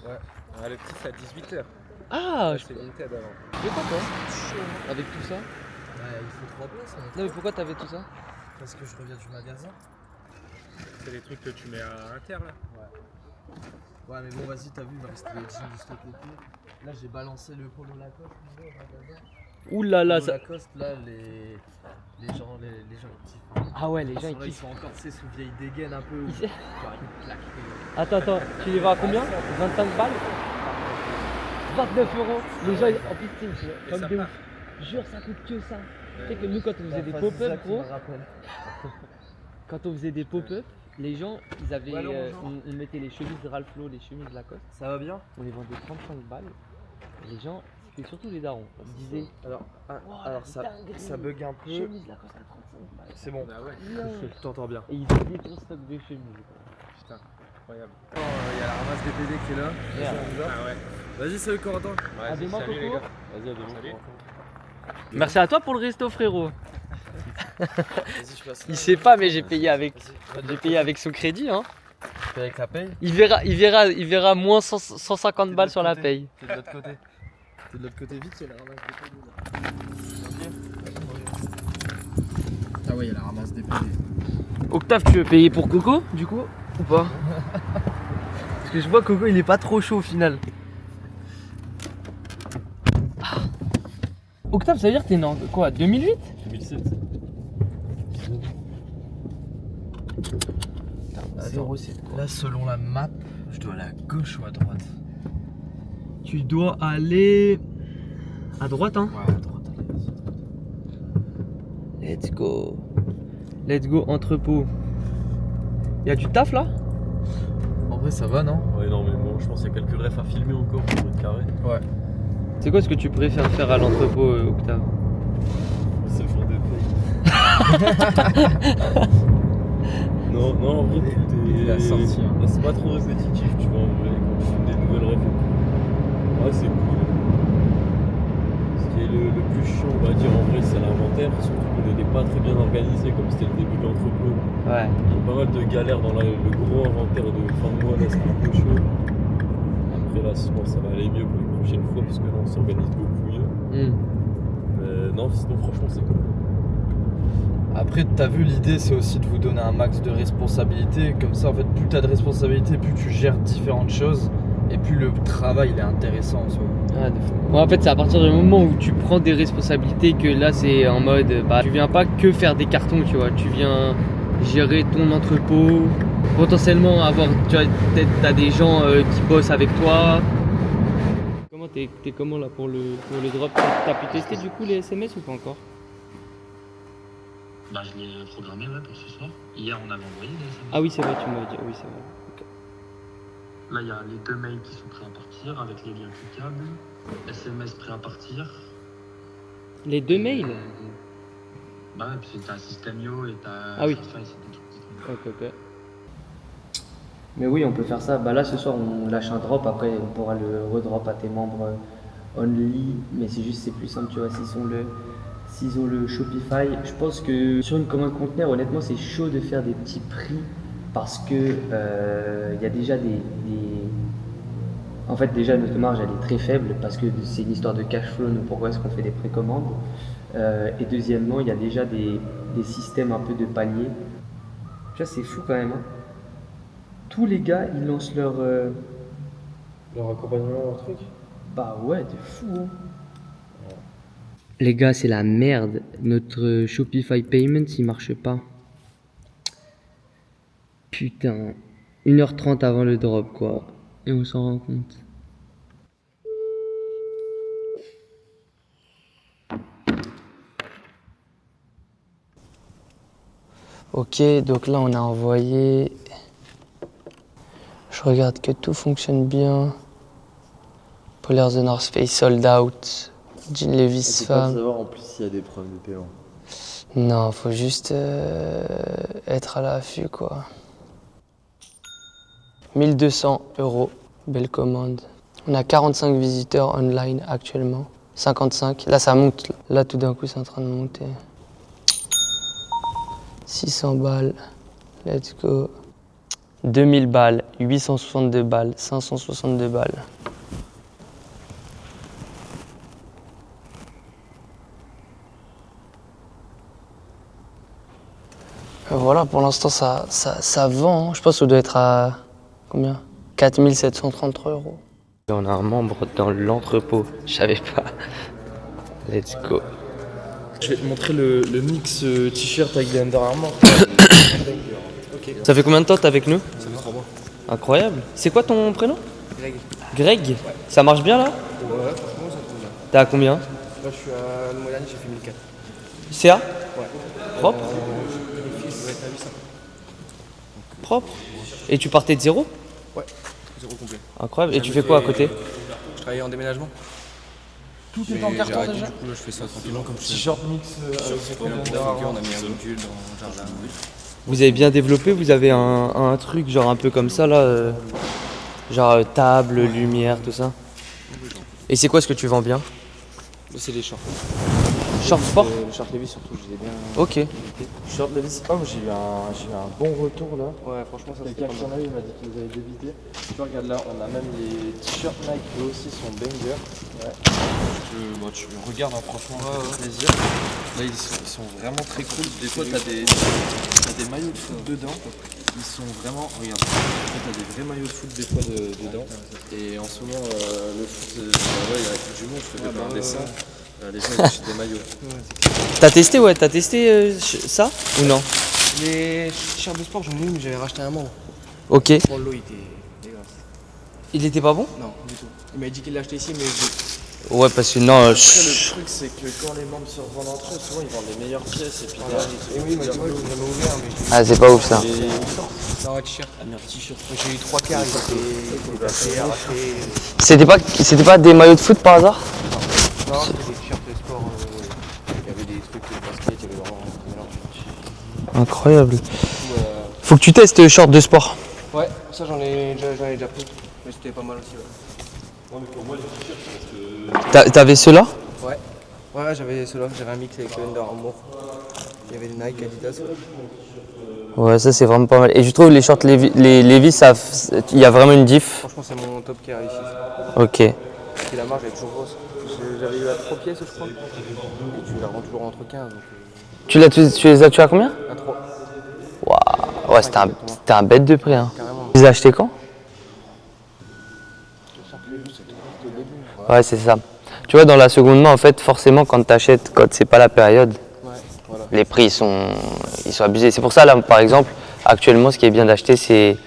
Ah, le petit, c'est à 18h. Ah, C'est Vinted avant. tu fais quoi toi? Avec tout ça? Ouais, il faut 3 places. Non, mais pourquoi t'avais tout ça? Parce que je reviens du magasin. C'est les trucs que tu mets à l'inter là. Ouais, mais bon, vas-y, t'as vu, il va rester les jeans juste à côté. Là, j'ai balancé le polo Lacoste tu vois, au magasin. Ouh là là, Polo ça. Lacoste, là, les gens ils kiffent. Ah ouais, les gens ils Ils kiffent. sont encore, tu sais, sous vieille dégaine un peu. Ils- Genre, une claque. Attends, tu les vends à combien? 25 balles? 29 euros. Les gens, en plus, tu sais, comme ça de part. ouf. Jure, ça coûte que ça. Tu sais que nous, quand on faisait des pop-up, gros, quand on faisait des pop-up, les gens, ils avaient, Ouais, alors, bonjour. on mettait les chemises de Ralph Lauren, les chemises Lacoste, Ça va bien? on les vendait 35 balles. Et les gens, c'était surtout les darons, ils disaient Alors, alors ça bug un peu. chemise Lacoste à 35 balles. C'est bon, Ah ouais, je t'entends bien. Et ils vendaient ton stock de chemises. putain, incroyable. Il y a la ramasse des PD qui est là. Merde. Ah ouais. Vas-y, salut Corentin. Vas-y, À demain, salut les Coco. gars. Vas-y, à demain. Salut. Merci à toi pour le resto, frérot. Vas-y, je passe. Il sait pas, mais j'ai payé avec son crédit. Hein. Tu fais avec la paye? Il verra moins 150 balles sur la paye. T'es de l'autre côté. T'es de l'autre côté vite, il y a la ramasse des PD là. Ah ouais, il y a la ramasse des PD. Octave, tu veux payer pour Coco, du coup, ou pas? Parce que je vois Coco, il est pas trop chaud au final. Ah. Octave, ça veut dire que t'es né en quoi, 2008? 2007. l'instant. 07 quoi. Là, selon la map, je dois aller à gauche ou à droite? Tu dois aller à droite, hein. Ouais, à droite, allez, vas-y. Let's go. Let's go, entrepôt. Y'a du taf là? En vrai, ça va, non? Ouais, non, mais bon, je pense qu'il y a quelques refs à filmer encore pour le carré. Ouais. C'est quoi ce que tu préfères faire à l'entrepôt, Octave? C'est le jour de paye. non, en vrai, Il a sorti, hein. c'est pas trop répétitif, tu vois, en vrai, quand tu fais des nouvelles refs. Ouais, c'est cool. Ce qui est le plus chiant, on va dire, en vrai, c'est l'inventaire. Surtout qu'on n'était pas très bien organisé, comme c'était le début de l'entrepôt. Ouais. Il y a pas mal de galères dans le gros inventaire de fin de mois, là, c'était un peu chaud. Après, là, je pense que ça va aller mieux pour les prochaines fois, parce que là, on s'organise beaucoup mieux. Mais non, sinon, franchement, c'est cool. Après, t'as vu, l'idée c'est aussi de vous donner un max de responsabilité. Comme ça, en fait, plus t'as de responsabilité, plus tu gères différentes choses et plus le travail il est intéressant en soi. Ah, de fou. Bon, en fait, c'est à partir du moment où tu prends des responsabilités que là, c'est en mode, bah, tu viens pas que faire des cartons, tu vois. Tu viens gérer ton entrepôt, potentiellement avoir, tu vois, peut-être t'as des gens qui bossent avec toi. Comment t'es comment là pour le drop? T'as pu tester du coup les SMS ou pas encore? Bah, je l'ai programmé pour ce soir. Hier, on avait envoyé des SMS. Ah oui, c'est vrai, tu m'as dit. Oui, c'est vrai. Là, il y a les 2 mails qui sont prêts à partir avec les liens cliquables. SMS prêts à partir. Les 2 mails? Bah, ouais, puis t'as Systemio et t'as. Ah oui. Shopify, c'est des trucs qui sont- Ok. Mais oui, on peut faire ça. Bah là, ce soir, on lâche un drop. Après, on pourra le redrop à tes membres only. Mais c'est juste, c'est plus simple, tu vois. S'ils ont le Shopify, je pense que sur une commande conteneur, honnêtement, c'est chaud de faire des petits prix parce que il y a déjà En fait, déjà, notre marge, elle est très faible parce que c'est une histoire de cash flow. Donc, pourquoi est-ce qu'on fait des précommandes? Et deuxièmement, il y a déjà des systèmes un peu de palier. Tu vois, c'est fou quand même. Hein. Tous les gars, ils lancent leur... Leur accompagnement, leur truc. Bah ouais, t'es fou. Hein. Les gars, c'est la merde. Notre Shopify Payments, il marche pas. Putain. 1h30 avant le drop, quoi. Et on s'en rend compte. Ok, donc là, on a envoyé... Je regarde que tout fonctionne bien. Polar The North Face sold out. Jean Levi's On peut pas femme. savoir en plus s'il y a des problèmes de paiement. Non, faut juste être à l'affût, quoi. 1200 €, belle commande. On a 45 visiteurs online actuellement. 55, là ça monte. Là tout d'un coup c'est en train de monter. 600 balles, let's go. 2000 balles, 862 balles, 562 balles. Voilà, pour l'instant ça vend. Je pense que ça doit être à combien? 4733 €. On a un membre dans l'entrepôt, je savais pas. Let's go. Je vais te montrer le mix t-shirt avec des Under Armour. Ça fait combien de temps que t'es avec nous? Ça fait 3 mois. Incroyable. C'est quoi ton prénom? Greg. Greg? Ouais. Ça marche bien là? Ouais, franchement, ça tombe bien. T'es à combien? Là, je suis à le mois dernier, j'ai fait 1004. CA? Ouais. Propre? Le fils doit être à 800. Propre? Et tu partais de zéro? Ouais, zéro complet. Incroyable. Et tu fais quoi à côté? Je travaillais en déménagement. Tout est en carton déjà? Du coup, là, je fais ça tranquillement comme je T-shirt mix avec Under Armour. On a mis un module dans le jardin. Vous avez bien développé, vous avez un truc genre un peu comme ça là, genre table, lumière, tout ça. Et c'est quoi ce que tu vends bien? C'est les shorts. Short sport? Le short Levi's surtout, je les ai bien. Ok. Short Levi's homme, j'ai eu un bon retour là. Ouais, franchement, ça c'était pas mal. Quelqu'un qui en a eu m'a dit qu'il les avait débité. Tu regardes là, on a même les t-shirts Nike, eux aussi sont bangers. Ouais. Tu regardes, hein, franchement, ça fait plaisir. Là, ils sont vraiment très cool. Des fois, t'as des maillots de foot dedans. Ils sont vraiment. Regarde, t'as des vrais maillots de foot des fois dedans. Et en ce moment, le foot, il y a la Coupe du Monde, je faisais un dessin. Les gens ils achètent des maillots. T'as testé, t'as testé ça ou non? Les t-shirts de sport, j'en ai eu, mais j'avais racheté un membre. Ok. Pour l'eau, il était dégueulasse. Il était pas bon? Non, du tout. Il m'a dit qu'il l'a acheté ici, mais Ouais, parce que non. Après, le truc, c'est que quand les membres se revendent entre eux, souvent ils vendent les meilleures pièces et puis derrière, ils oui, il m'a dit moi, je l'avais ouvert, mais Ah, c'est pas ouf ça. non, un t-shirt. un t-shirt. J'ai eu 3 quarts, il était assez arraché. C'était pas des maillots de foot par hasard? Non, c'était des t-shirts de sport. Il y avait des trucs de basket, il y avait vraiment un mélange. Incroyable. Du coup, Faut que tu testes short de sport. ouais, ça j'en ai déjà pris. Mais c'était pas mal aussi. Ouais. T'avais ceux-là? Ouais, j'avais ceux-là, j'avais un mix avec le Under Armour. Il y avait des Nike, Adidas. Ouais, ça c'est vraiment pas mal. Et je trouve les shorts Levi's, il y a vraiment une diff. Franchement, c'est mon top qui a réussi. Ok. Et la marge elle est toujours grosse. J'avais eu à 3 pièces, je crois. Et tu la rends toujours entre 15. Donc, Tu les as tués à combien? à 3, Waouh. Ouais, c'était un bête de prix. Hein. carrément. Tu les as achetés quand? Ouais, c'est ça. Tu vois, dans la seconde main, en fait, forcément, quand tu achètes, quand c'est pas la période, Ouais, voilà. les prix ils sont abusés. C'est pour ça, là, par exemple, actuellement, ce qui est bien d'acheter, c'est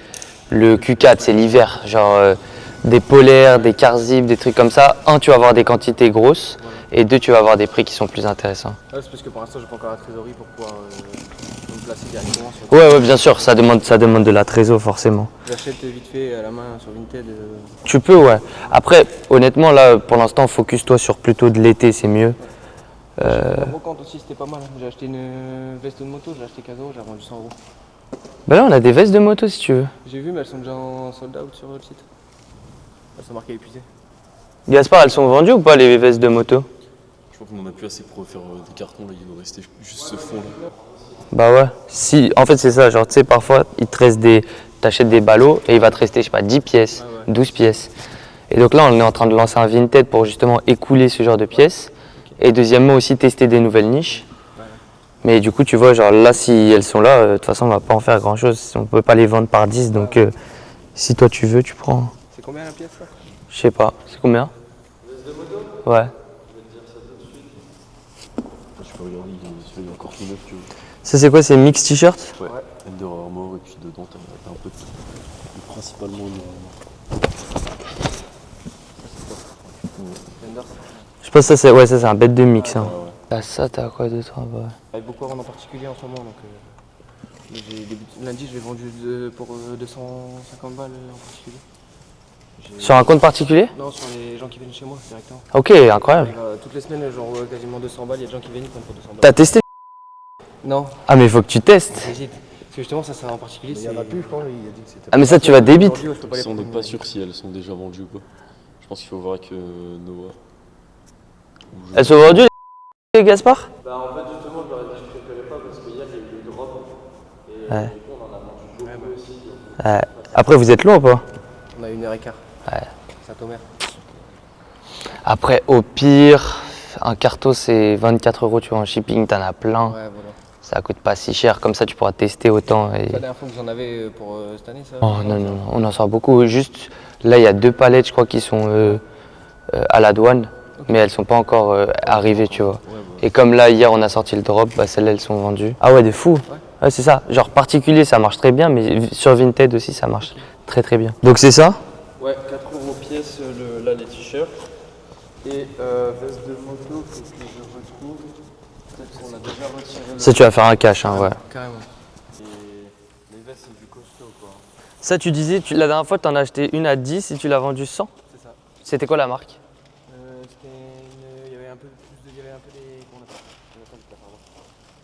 le Q4, c'est l'hiver. Genre des polaires, des carzib, des trucs comme ça. Un, tu vas avoir des quantités grosses. Et deux, tu vas avoir des prix qui sont plus intéressants. Ouais, c'est parce que pour l'instant, j'ai pas encore la trésorerie pour pouvoir me placer directement sur. Ouais, bien sûr, ça demande de la trésor, forcément. J'achète vite fait à la main sur Vinted. Tu peux, ouais. Après, honnêtement, là, pour l'instant, focus-toi sur plutôt de l'été, c'est mieux. La brocante aussi, c'était pas mal. J'ai acheté une veste de moto, j'ai acheté 15 €, j'ai vendu 100 €. Bah là, on a des vestes de moto, si tu veux. J'ai vu, mais elles sont déjà en sold out sur le site. Elles sont marquées épuisées. Gaspard, elles sont vendues ou pas, les vestes de moto? Je crois qu'on en a plus assez pour faire des cartons, là, il nous restait juste ce fond là. Bah ouais. Si, en fait, c'est ça. Genre, tu sais, parfois, t'achètes des ballots et il va te rester, je sais pas, 10 pièces, 12 pièces. Et donc là, on est en train de lancer un Vinted pour justement écouler ce genre de pièces. Et deuxièmement, aussi tester des nouvelles niches. Mais du coup, tu vois, genre là, si elles sont là, de toute façon, on va pas en faire grand chose. On peut pas les vendre par 10. Donc, si toi, tu veux, tu prends. C'est combien la pièce, ça? Je sais pas. C'est combien? Ouais. Je peux regarder, il est encore tout neuf, tu vois. Ça, c'est quoi? C'est mix t-shirt? Ouais, Under Armour, et puis dedans, t'as un peu de tout. Mais principalement Under Armour. Je pense que ça, c'est un bête de mix. Hein. T'as ça, t'as quoi d'autre? Bah. J'avais beaucoup à vendre en particulier en ce moment. Donc, lundi, je l'ai vendu pour 250 balles en particulier. Sur un compte particulier? Non, sur les gens qui viennent chez moi directement. Ok, incroyable. Toutes les semaines, j'envoie quasiment 200 balles. Il y a des gens qui viennent, ils prennent pour 200 balles. T'as testé? Non, Ah, mais il faut que tu testes. j'hésite. Parce que justement, ça en particulier, c'est. Il y en a plus, je pense. Il a dit que c'était. Ah, mais ça, tu vas débite. On n'est pas sûr si elles sont déjà vendues ou pas. Je pense qu'il faut voir avec Noah. Elles sont vendues, les Gaspard? Bah en fait justement je leur ai dit que je préférais pas parce qu'hier il y a eu le drop et Ouais. du coup on en a vendu beaucoup aussi. Ouais. Après, vous êtes loin ou pas? On a 1h15. Ouais. Saint-Omer. Après, au pire, un carton c'est 24 €, tu vois, en shipping, t'en as plein. Ouais, voilà. Ça coûte pas si cher, comme ça tu pourras tester autant. Et... C'est la dernière fois que vous en avez pour cette année, ça? Oh non, non, non, on en sort beaucoup. Juste, là, il y a 2 palettes, je crois, qui sont à la douane, mais elles sont pas encore arrivées, tu vois. Et comme là, hier, on a sorti le drop, bah, celles-là, elles sont vendues. Ah ouais, de fou. Ouais, c'est ça. Genre particulier, ça marche très bien, mais sur Vinted aussi, ça marche très très bien. Donc c'est ça? Ouais, 4 € pièce là les t-shirts. Et veste de moto, faut que je retrouve. Peut-être qu'on a déjà retiré le. Ça, tu vas faire un cash, hein, ouais. Carrément. Et les vestes c'est du costaud quoi. Ça, tu disais, la dernière fois, tu en as acheté une à 10 et tu l'as vendue 100? C'est ça. C'était quoi la marque? Il y avait un peu plus de. Il y avait un peu des. Comment on appelle ça?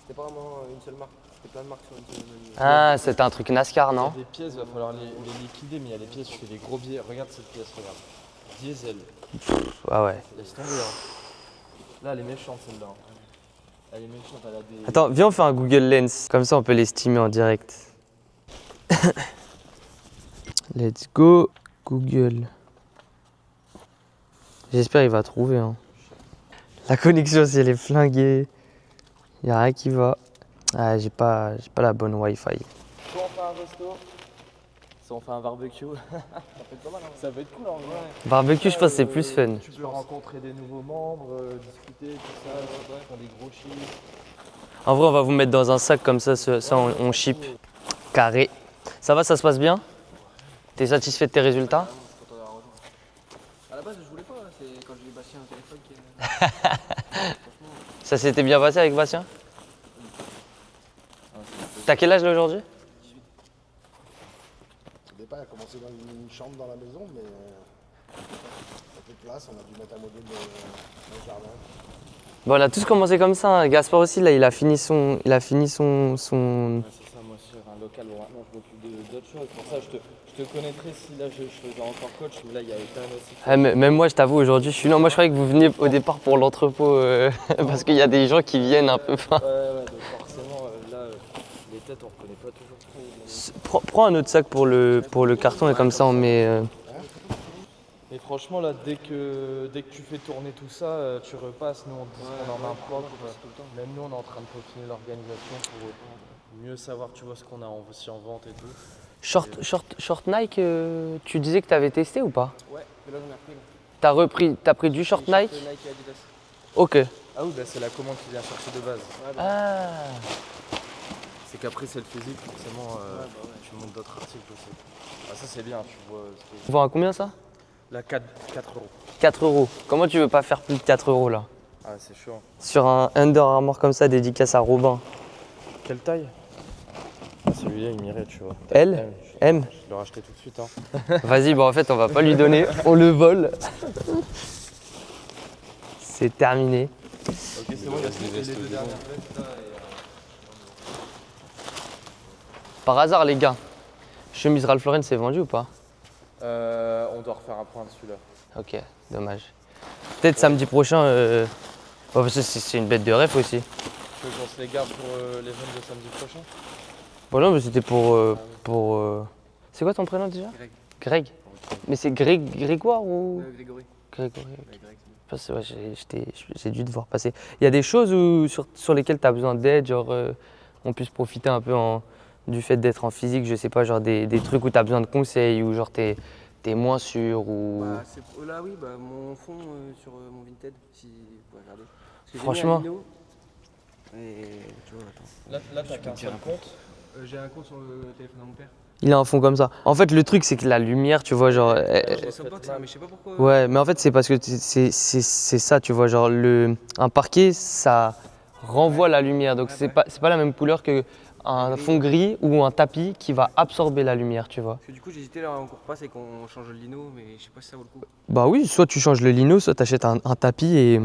C'était pas vraiment une seule marque. C'était plein de marques sur une seule. Ah, c'était un truc NASCAR, Il y non? a des pièces, va falloir les liquider, mais il y a des pièces, je fais des gros billets. Regarde cette pièce, regarde. Diesel. Ah ouais. Laisse tomber. Hein. Là, elle est méchante celle-là. Elle est méchante, elle a des. Attends, viens, on fait un Google Lens. Comme ça, on peut l'estimer en direct. Let's go, Google. J'espère qu'il va trouver. Hein. La connexion, si elle est flinguée, il n'y a rien qui va. Ah, j'ai pas la bonne Wi-Fi. Soit on fait un resto, soit on fait un barbecue. Ça peut être pas mal, hein. Ça peut être cool en vrai. Barbecue, je pense que c'est plus fun. Tu peux rencontrer des nouveaux membres, discuter, tout ça, faire des gros chiffres. En vrai, on va vous mettre dans un sac comme ça, ça on ship. Carré. Ça va, ça se passe bien? T'es satisfait de tes résultats? Je suis content d'avoir rejoint. À la base, je voulais pas, c'est quand j'ai eu Bastien au téléphone que. Franchement, Ça s'était bien passé avec Bastien? T'as quel âge là aujourd'hui? Au départ, il a commencé dans une chambre dans la maison, mais il n'y a plus de place, on a dû mettre un module dans le jardin. Bon, on a tous commencé comme ça, hein. Gaspard aussi, là, il a fini son. Ouais, c'est ça, moi sur un local, bon maintenant je m'occupe d'autres choses. Pour ça, je te connaîtrais si là je faisais encore coach, mais là il y a Ethan aussi. Ah, même moi, je t'avoue, aujourd'hui, je suis. Non, moi, je croyais que vous veniez au départ pour l'entrepôt, parce qu'il y a des gens qui viennent un peu. Ouais, donc forcément, là, les têtes on reconnaît pas toujours trop. Prends un autre sac pour le carton et comme ça, on met. Et franchement, là, dès que tu fais tourner tout ça, tu repasses. Nous, on dit qu'on en a un propre. Même nous, on est en train de peaufiner l'organisation pour mieux savoir, tu vois, ce qu'on a aussi en vente et tout. Short Nike, tu disais que tu avais testé ou pas? Ouais, mais là, j'en ai repris. T'as pris du short Nike? Nike et Adidas. Ok. Ah oui, bah, c'est la commande qui vient chercher de base. Ah. C'est qu'après, c'est le physique, forcément, tu montes d'autres articles aussi. Ah, ça, c'est bien, tu vois. Tu vends à combien ça? La 4 euros. 4 euros. Comment tu veux pas faire plus de 4 euros là? Ah, c'est chaud. Sur un Under Armour comme ça, dédicace à Robin. Quelle taille? Ah, celui-là, il m'irait, tu vois. L? M? Je l'ai racheté tout de suite. Hein. Vas-y, bon en fait on va pas lui donner, on le vole. C'est terminé. Ok, c'est bon, il y a les deux dernières vestes là. Par hasard les gars, chemise Ralph Lauren c'est vendu ou pas? On doit refaire un point dessus là. Ok, dommage. Peut-être samedi prochain, parce que c'est une bête de ref aussi. Tu veux qu'on se les garde pour les ventes de samedi prochain? Bon non mais c'était pour. C'est quoi ton prénom déjà? Greg. Greg. Mais c'est Grégoire ou? Grégory. Grégory. Parce que ouais, j'ai dû te voir passer. Il y a des choses sur lesquelles tu as besoin d'aide, genre on puisse profiter un peu du fait d'être en physique, je sais pas, genre des trucs où tu as besoin de conseils ou genre t'es moins sûr ou. Bah, là oui, mon fond sur mon Vinted, si vous pouvez regarder. Parce que j'ai Franchement. mis un lino, et tu vois, attends. Là, t'as qu'un seul compte. J'ai un compte sur le téléphone de mon père. Il a un fond comme ça. En fait, le truc, c'est que la lumière, tu vois, genre. J'ai Softbox, mais je sais pas pourquoi. Ouais, mais en fait, c'est parce que c'est ça, tu vois, genre un parquet, ça renvoie la lumière. Donc, c'est pas la même couleur qu'un fond gris ou un tapis qui va absorber la lumière, tu vois. Parce que du coup, j'hésitais là en cours passe et qu'on change le lino, mais je sais pas si ça vaut le coup. Bah oui, soit tu changes le lino, soit tu achètes un tapis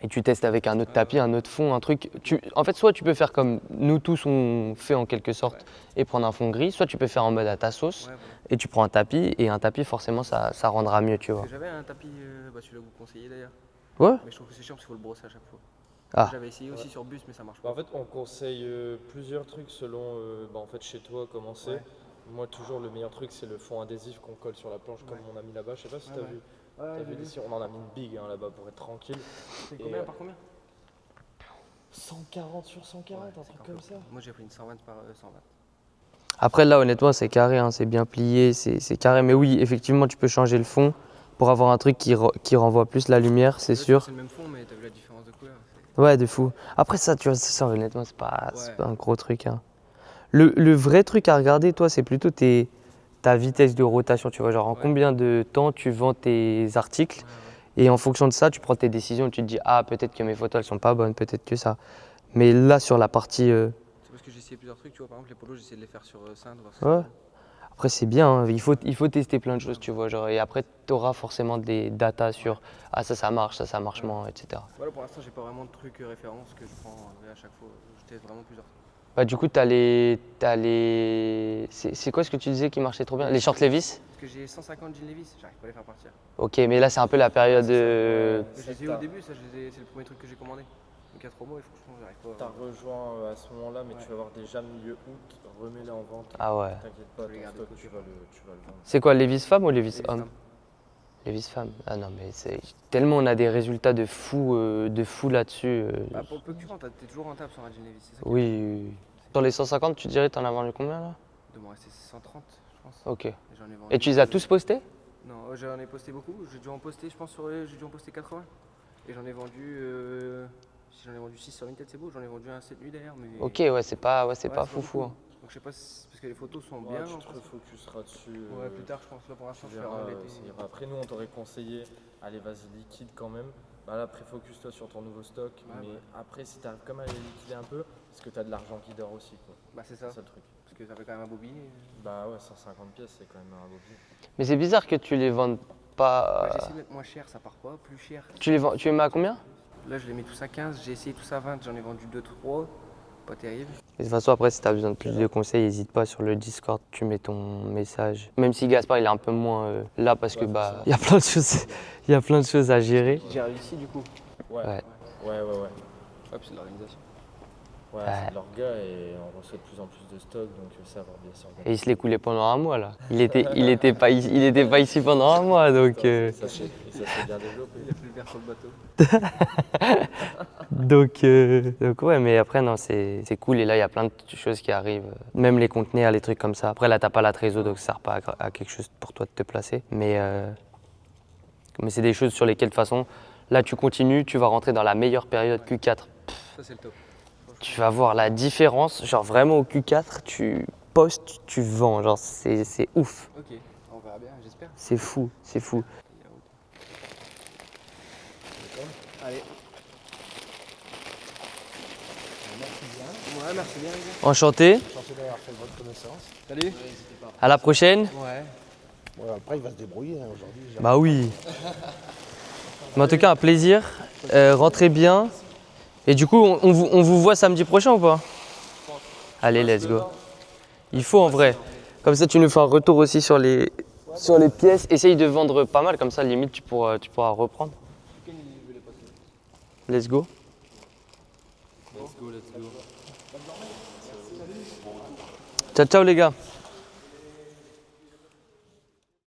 et tu testes avec un autre tapis, un autre fond, un truc. En fait, soit tu peux faire comme nous tous on fait en quelque sorte et prendre un fond gris, soit tu peux faire en mode à ta sauce Ouais, voilà. et tu prends un tapis et un tapis forcément ça rendra mieux, tu vois. Parce que j'avais un tapis, celui-là que vous conseillez d'ailleurs. Ouais. Mais je trouve que c'est chiant parce qu'il faut le brosser à chaque fois. Ah. J'avais essayé aussi sur bus, mais ça marche Bah, pas. en fait, on conseille plusieurs trucs selon en fait, chez toi comment c'est. Ouais. Moi, toujours le meilleur truc, c'est le fond adhésif qu'on colle sur la planche comme on a mis là-bas. Je sais pas si t'as vu. T'as vu d'ici, on en a mis une big là-bas pour être tranquille. C'est combien par combien? 140 sur 140, un truc comme ça. Moi j'ai pris une 120 par 120. Après là honnêtement c'est carré, hein, c'est bien plié, c'est carré. Mais oui, effectivement tu peux changer le fond pour avoir un truc qui renvoie plus la lumière, c'est sûr. C'est le même fond, mais t'as vu la différence de couleur. Ouais, de fou. Après ça, tu vois, ça honnêtement c'est pas un gros truc. Hein. Le vrai truc à regarder, toi, c'est plutôt ta vitesse de rotation. Tu vois, genre en combien de temps tu vends tes articles. Et en fonction de ça, tu prends tes décisions. Tu te dis, ah, peut-être que mes photos, elles sont pas bonnes, peut-être que ça. Mais là, sur la partie. C'est parce que j'ai essayé plusieurs trucs. Tu vois, par exemple, les polos, j'ai essayé de les faire sur Sindre. Ouais. Après, c'est bien. Hein. Il faut tester plein de choses, tu vois. Genre, et après, tu auras forcément des datas sur, ah, ça marche, ça marche moins, etc. Voilà, pour l'instant, j'ai pas vraiment de trucs références que je prends à chaque fois. Je teste vraiment plusieurs trucs. Bah, du coup, t'as les. C'est quoi ce que tu disais qui marchait trop bien? Les shorts Levi's? Parce que j'ai 150 jeans Levi's, j'arrive pas à les faire partir. Ok, mais là, c'est un peu la période. Je les ai eu au début, ça, c'est le premier truc que j'ai commandé. Donc, 4 mois, et franchement, j'arrive pas. T'as rejoint à ce moment-là, mais tu vas avoir déjà milieu août, remets-les en vente. Ah ouais. T'inquiète pas, Je vais les ton garder stock, cool. tu vas le vendre. C'est quoi, Levi's femme ou Levi's Levi's homme? femme. Levi's femme. Ah non, mais c'est tellement on a des résultats de fou là-dessus. Bah, pour peu que tu rentres, t'es toujours rentable sur un jean Levi's, c'est ça? Oui. Sur les 150, tu dirais, t'en as vendu combien là? De m'en rester 130, je pense. Ok. Et j'en ai vendu. Et tu les as tous postés? Non, j'en ai posté beaucoup. J'ai dû en poster, je pense, j'ai dû en poster 80. Et j'en ai vendu. Si j'en ai vendu 6 sur Vinted, c'est beau. J'en ai vendu un cette nuit d'ailleurs. Mais... Ok, ouais, c'est pas Ouais, foufou. Hein. Je Donc je sais pas si, parce que les photos sont bien. Tu te refocuseras dessus. Ouais, plus tard je pense. Là pour l'instant Tu je vais verras, arrêter. ça ira. Après, nous, on t'aurait conseillé, allez, vas-y, liquide quand même. Bah là, après, focus-toi sur ton nouveau stock. Mais après, si t'arrives comme à les liquider un peu, parce que t'as de l'argent qui dort aussi, quoi. Bah c'est ça. C'est ça le truc. Parce que ça fait quand même un bobby. Bah ouais, 150 pièces, c'est quand même un beau billet. Mais c'est bizarre que tu les vendes pas. J'ai essayé de mettre moins cher, ça part pas. Plus cher. Tu les mets à combien? Là je les mets tous à 15. J'ai essayé tous à 20. J'en ai vendu 2-3. Pas terrible. De toute façon, après, si tu as besoin de plus de conseils, n'hésite pas sur le Discord, tu mets ton message. Même si Gaspard il est un peu moins là parce que bah il y a plein de choses, il y a plein de choses à gérer. J'ai réussi du coup. Ouais. Ouais. Ouais. Hop, c'est de l'organisation. Ouais, Ouais. c'est de l'orga et on reçoit de plus en plus de stock, donc ça va bien sûr. Et il se l'est coulé pendant un mois là. Il était pas ici pendant un mois donc. Ça s'est bien développé. Il a plus le verre sur le bateau. Donc ouais, mais après non, c'est cool et là il y a plein de choses qui arrivent, même les conteneurs, les trucs comme ça. Après là t'as pas la trésor donc ça sert pas à quelque chose pour toi de te placer, mais c'est des choses sur lesquelles de toute façon là tu continues, tu vas rentrer dans la meilleure période Q4. Ça c'est le top. Tu vas voir la différence, genre vraiment au Q4 tu postes, tu vends, genre c'est ouf, Ok, on verra bien, j'espère. c'est fou, c'est fou. Allez. Ouais, merci bien les gars. Enchanté, Enchanté d'avoir fait votre connaissance. Salut. à la prochaine. Ouais. Ouais, après, il va se débrouiller hein, aujourd'hui. Bah oui. Mais en tout cas, un plaisir. Rentrez bien. Et du coup, on vous voit samedi prochain ou pas? Allez, let's go. Il faut en vrai. Comme ça, tu nous fais un retour aussi sur les pièces. Essaye de vendre pas mal, comme ça, limite, tu pourras reprendre. Let's go. Let's go. Ciao, ciao les gars.